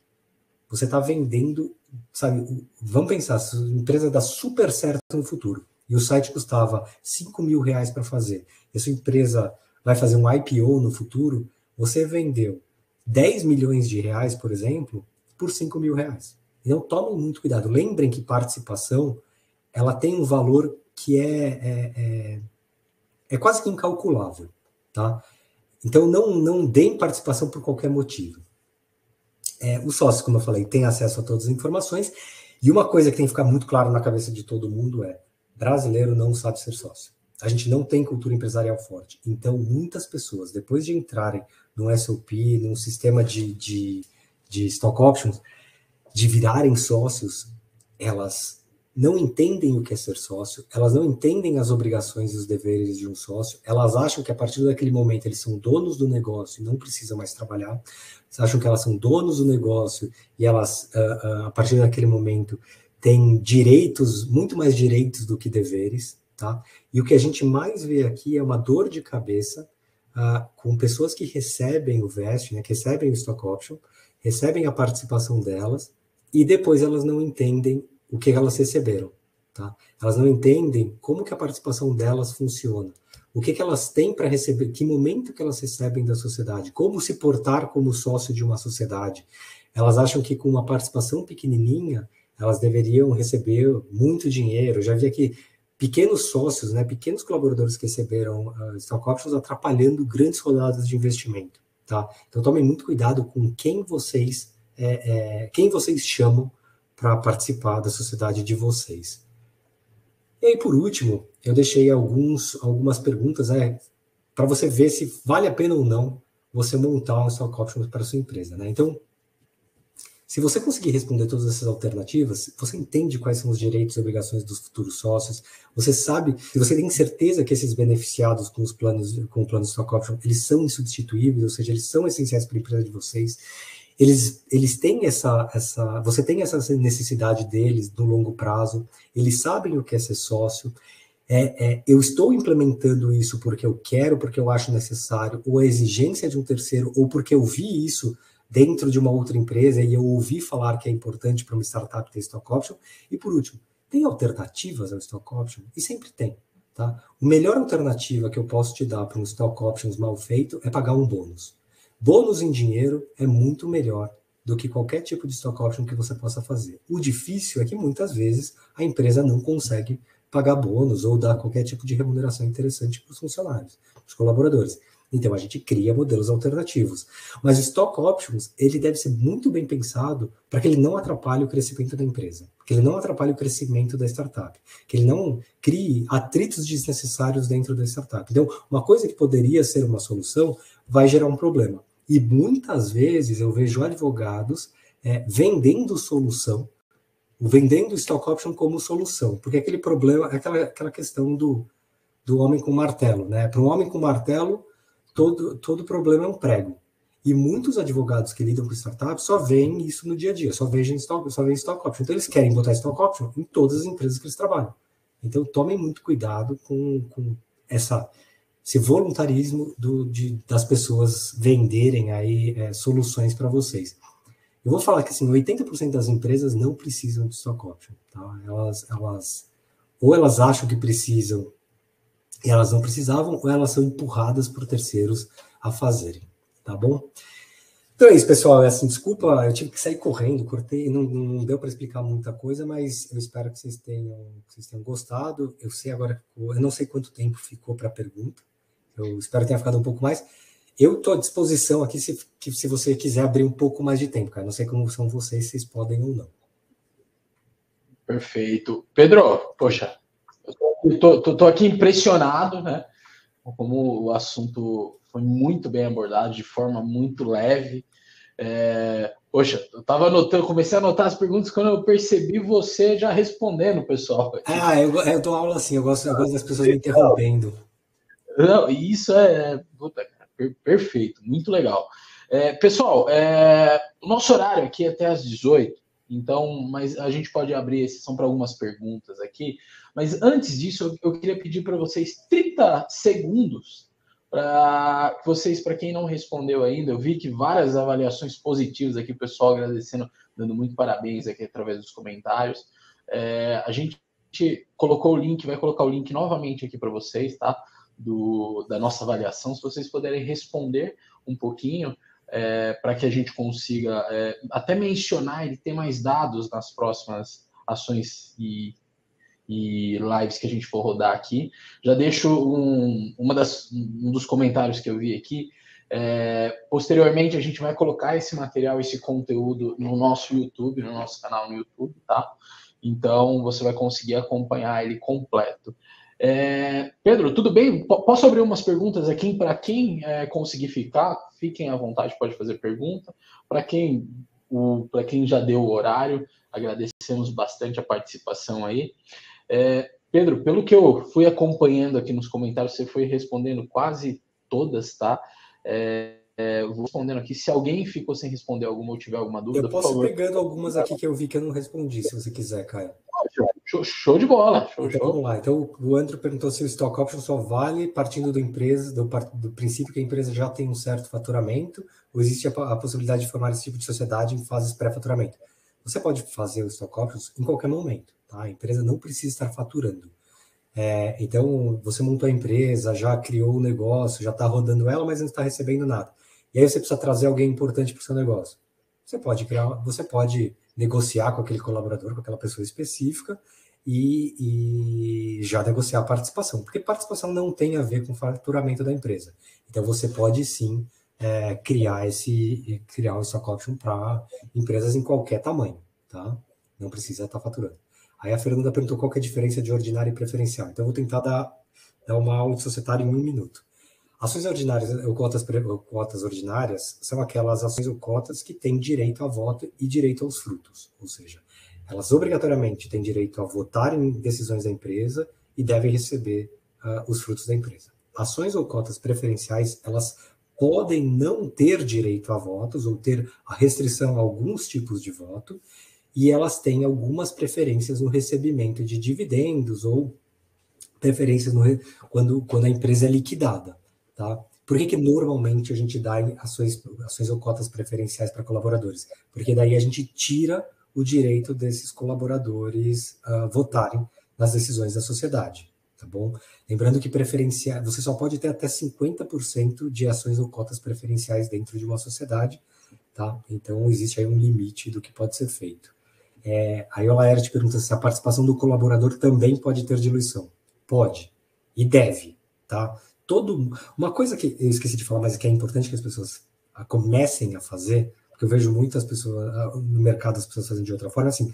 você está vendendo, sabe, vamos pensar, se a empresa dá super certo no futuro, e o site custava R$5.000 para fazer, e a sua empresa vai fazer um IPO no futuro, você vendeu 10 milhões de reais, por exemplo, por R$5.000. Então tomem muito cuidado, lembrem que participação ela tem um valor que é quase que incalculável, tá? Então, não deem participação por qualquer motivo. Os sócios, como eu falei, têm acesso a todas as informações, e uma coisa que tem que ficar muito claro na cabeça de todo mundo é: brasileiro não sabe ser sócio. A gente não tem cultura empresarial forte. Então, muitas pessoas, depois de entrarem num SOP, num sistema de stock options, de virarem sócios, elas não entendem o que é ser sócio, elas não entendem as obrigações e os deveres de um sócio, elas acham que a partir daquele momento eles são donos do negócio e não precisam mais trabalhar, elas acham que elas são donos do negócio e elas, a partir daquele momento, têm direitos, muito mais direitos do que deveres, tá? E o que a gente mais vê aqui é uma dor de cabeça com pessoas que recebem o vest, né, que recebem o stock option, recebem a participação delas e depois elas não entendem o que elas receberam, tá? Elas não entendem como que a participação delas funciona, o que elas têm para receber, que momento que elas recebem da sociedade, como se portar como sócio de uma sociedade. Elas acham que com uma participação pequenininha, elas deveriam receber muito dinheiro. Eu já vi aqui pequenos sócios, né, pequenos colaboradores que receberam stock options atrapalhando grandes rodadas de investimento, tá? Então tomem muito cuidado com quem vocês chamam para participar da sociedade de vocês. E aí, por último, eu deixei algumas perguntas para você ver se vale a pena ou não você montar um stock option para a sua empresa, né? Então, se você conseguir responder todas essas alternativas, você entende quais são os direitos e obrigações dos futuros sócios, você sabe, se você tem certeza que esses beneficiados com o plano de stock option, eles são insubstituíveis, ou seja, eles são essenciais para a empresa de vocês, eles têm você tem essa necessidade deles no longo prazo, eles sabem o que é ser sócio, eu estou implementando isso porque eu quero, porque eu acho necessário, ou a exigência de um terceiro, ou porque eu vi isso dentro de uma outra empresa e eu ouvi falar que é importante para uma startup ter stock option. E por último, tem alternativas ao stock option? E sempre tem, tá? A melhor alternativa que eu posso te dar para um stock options mal feito é pagar um bônus. Bônus em dinheiro é muito melhor do que qualquer tipo de stock option que você possa fazer. O difícil é que muitas vezes a empresa não consegue pagar bônus ou dar qualquer tipo de remuneração interessante para os funcionários, para os colaboradores. Então, a gente cria modelos alternativos. Mas o Stock Options, ele deve ser muito bem pensado para que ele não atrapalhe o crescimento da empresa, que ele não atrapalhe o crescimento da startup, que ele não crie atritos desnecessários dentro da startup. Então, uma coisa que poderia ser uma solução vai gerar um problema. E muitas vezes eu vejo advogados vendendo solução, vendendo o Stock Option como solução, porque aquele problema, aquela questão do homem com martelo, né? Para um homem com martelo, todo problema é um prego. E muitos advogados que lidam com startups só veem isso no dia a dia, só veem Stock Option. Então, eles querem botar Stock Option em todas as empresas que eles trabalham. Então, tomem muito cuidado com esse voluntarismo das pessoas venderem aí soluções para vocês. Eu vou falar que assim, 80% das empresas não precisam de Stock Option. Tá? Ou elas acham que precisam e elas não precisavam, ou elas são empurradas por terceiros a fazerem, tá bom? Então é isso, pessoal, assim, desculpa, eu tive que sair correndo, cortei, não deu para explicar muita coisa, mas eu espero que vocês tenham gostado. Eu sei agora, eu não sei quanto tempo ficou para a pergunta, eu espero que tenha ficado um pouco mais. Eu estou à disposição aqui se você quiser abrir um pouco mais de tempo, cara, não sei como são vocês podem ou não. Perfeito. Pedro, poxa, tô aqui impressionado, né? Como o assunto foi muito bem abordado, de forma muito leve. Poxa, eu tava anotando, comecei a anotar as perguntas quando eu percebi você já respondendo, pessoal. Eu dou aula assim, eu gosto das pessoas me interrompendo. Não, isso perfeito, muito legal. Pessoal, o nosso horário aqui é até às 18, então, mas a gente pode abrir exceção para algumas perguntas aqui. Mas antes disso, eu queria pedir para vocês 30 segundos para vocês, para quem não respondeu ainda, eu vi que várias avaliações positivas aqui, o pessoal agradecendo, dando muito parabéns aqui através dos comentários. A gente colocou o link, vai colocar o link novamente aqui para vocês, tá? Da nossa avaliação, se vocês puderem responder um pouquinho, para que a gente consiga até mencionar e ter mais dados nas próximas ações e lives que a gente for rodar aqui. Já deixo um dos comentários que eu vi aqui. Posteriormente, a gente vai colocar esse material, esse conteúdo no nosso YouTube, no nosso canal no YouTube, tá? Então, você vai conseguir acompanhar ele completo. Pedro, tudo bem? Posso abrir umas perguntas aqui para quem conseguir ficar? Fiquem à vontade, pode fazer pergunta. Para quem já deu o horário, agradecemos bastante a participação aí. Pedro, pelo que eu fui acompanhando aqui nos comentários, você foi respondendo quase todas, tá? Vou respondendo aqui. Se alguém ficou sem responder alguma ou tiver alguma dúvida, eu posso ir pegando algumas aqui que eu vi que eu não respondi, se você quiser, Caio. Show de bola. Show. Vamos lá. Então, o Andrew perguntou se o Stock Option só vale partindo do princípio que a empresa já tem um certo faturamento, ou existe a possibilidade de formar esse tipo de sociedade em fases pré-faturamento. Você pode fazer o Stock Options em qualquer momento, tá? A empresa não precisa estar faturando. Então, você montou a empresa, já criou o negócio, já está rodando ela, mas não está recebendo nada. E aí você precisa trazer alguém importante para o seu negócio. Você pode negociar com aquele colaborador, com aquela pessoa específica, e já negociar a participação, porque participação não tem a ver com o faturamento da empresa. Então, você pode sim criar um stock option para empresas em qualquer tamanho, tá? Não precisa estar faturando. Aí a Fernanda perguntou qual que é a diferença de ordinária e preferencial. Então, eu vou tentar dar uma aula de societário em 1 minuto. Ações ordinárias ou cotas ordinárias são aquelas ações ou cotas que têm direito a voto e direito aos frutos, ou seja, elas obrigatoriamente têm direito a votar em decisões da empresa e devem receber os frutos da empresa. Ações ou cotas preferenciais, elas podem não ter direito a votos ou ter a restrição a alguns tipos de voto, e elas têm algumas preferências no recebimento de dividendos ou preferências quando a empresa é liquidada. Tá? Por que normalmente a gente dá ações ou cotas preferenciais para colaboradores? Porque daí a gente tira o direito desses colaboradores votarem nas decisões da sociedade, tá bom? Lembrando que você só pode ter até 50% de ações ou cotas preferenciais dentro de uma sociedade, tá? Então existe aí um limite do que pode ser feito. Aí o Laerte pergunta se a participação do colaborador também pode ter diluição. Pode e deve, tá? Uma coisa que eu esqueci de falar, mas que é importante que as pessoas comecem a fazer, porque eu vejo muitas pessoas no mercado, as pessoas fazendo de outra forma, assim,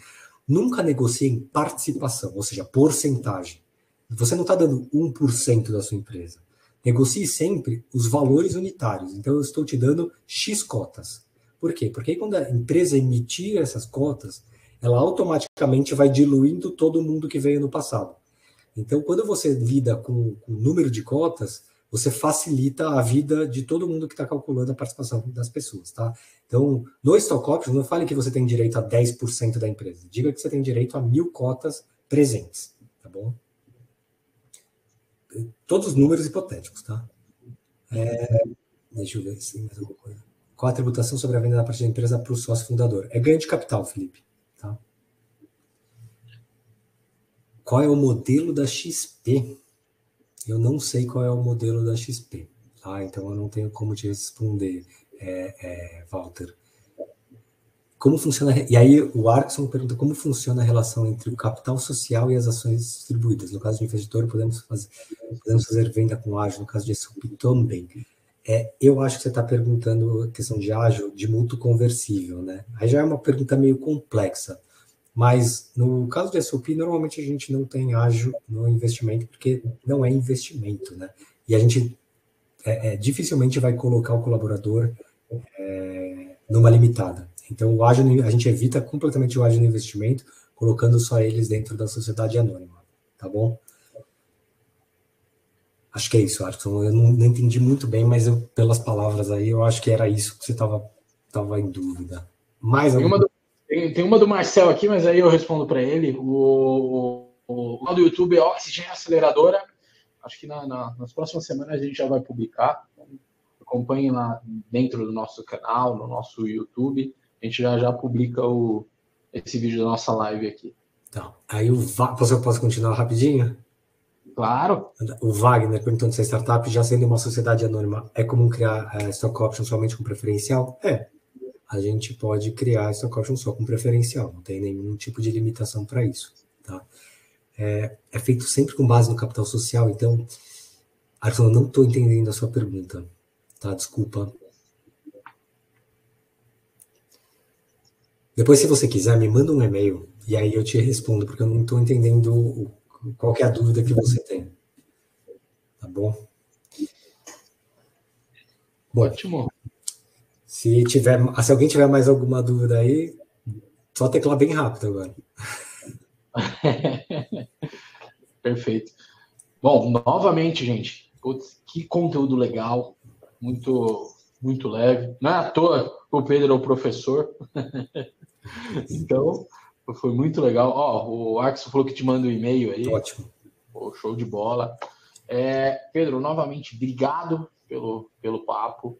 nunca negociem participação, ou seja, porcentagem. Você não está dando 1% da sua empresa. Negocie sempre os valores unitários. Então, eu estou te dando X cotas. Por quê? Porque aí, quando a empresa emitir essas cotas, ela automaticamente vai diluindo todo mundo que veio no passado. Então, quando você lida com o número de cotas, você facilita a vida de todo mundo que está calculando a participação das pessoas, tá? Então, no Stock Options, não fale que você tem direito a 10% da empresa. Diga que você tem direito a 1.000 cotas presentes, tá bom? Todos os números hipotéticos, tá? Deixa eu ver se tem mais alguma coisa. Qual a tributação sobre a venda da parte da empresa para o sócio fundador? É ganho de capital, Felipe, tá? Qual é o modelo da XP? Eu não sei qual é o modelo da XP, tá? Então eu não tenho como te responder, Walter. Como funciona? E aí o Arkson pergunta como funciona a relação entre o capital social e as ações distribuídas. No caso de investidor, podemos fazer venda com ágio, no caso de SUP também. Eu acho que você está perguntando a questão de ágio de mútuo conversível, né? Aí já é uma pergunta meio complexa. Mas no caso de SUP, normalmente a gente não tem ágio no investimento, porque não é investimento, né? E a gente dificilmente vai colocar o colaborador numa limitada. Então, o ágio, a gente evita completamente o ágio no investimento, colocando só eles dentro da sociedade anônima, tá bom? Acho que é isso, Arthur. Eu não entendi muito bem, mas pelas palavras aí, eu acho que era isso que você estava em dúvida. Mais alguma? Tem uma do Marcel aqui, mas aí eu respondo para ele. O do YouTube é Oxigênio Aceleradora. Acho que nas próximas semanas a gente já vai publicar. Acompanhem lá dentro do nosso canal, no nosso YouTube. A gente já publica esse vídeo da nossa live aqui. Então, aí eu posso continuar rapidinho? Claro. O Wagner perguntando se a startup, já sendo uma sociedade anônima, é comum criar stock option somente com preferencial? A gente pode criar stock option só com preferencial, não tem nenhum tipo de limitação para isso, tá? É feito sempre com base no capital social, então, Arthur, eu não estou entendendo a sua pergunta, tá? Desculpa. Depois, se você quiser, me manda um e-mail e aí eu te respondo, porque eu não estou entendendo qual que é a dúvida que você tem. Tá bom? Ótimo. Se alguém tiver mais alguma dúvida aí, só teclar bem rápido agora. Perfeito. Bom, novamente, gente, que conteúdo legal, muito, muito leve. Não é à toa o Pedro é o professor. Então, foi muito legal. O Axel falou que te manda um e-mail aí. Ótimo. Show de bola. Pedro, novamente, obrigado pelo papo.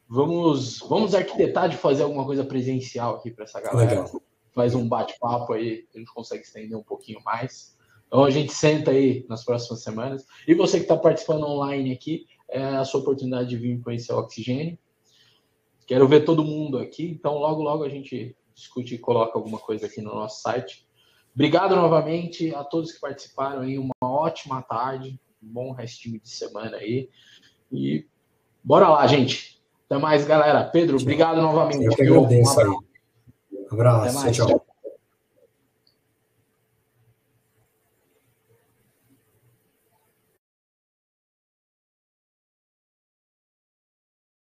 Vamos arquitetar de fazer alguma coisa presencial aqui para essa galera. Legal. Faz um bate-papo aí, a gente consegue estender um pouquinho mais. Então a gente senta aí nas próximas semanas. E você que está participando online aqui, é a sua oportunidade de vir conhecer o Oxigênio. Quero ver todo mundo aqui, então logo a gente discute e coloca alguma coisa aqui no nosso site. Obrigado novamente a todos que participaram aí, uma ótima tarde, um bom restinho de semana aí. E bora lá, gente. Até mais, galera. Pedro, obrigado novamente. Eu que agradeço aí. Um abraço. Até mais. Tchau.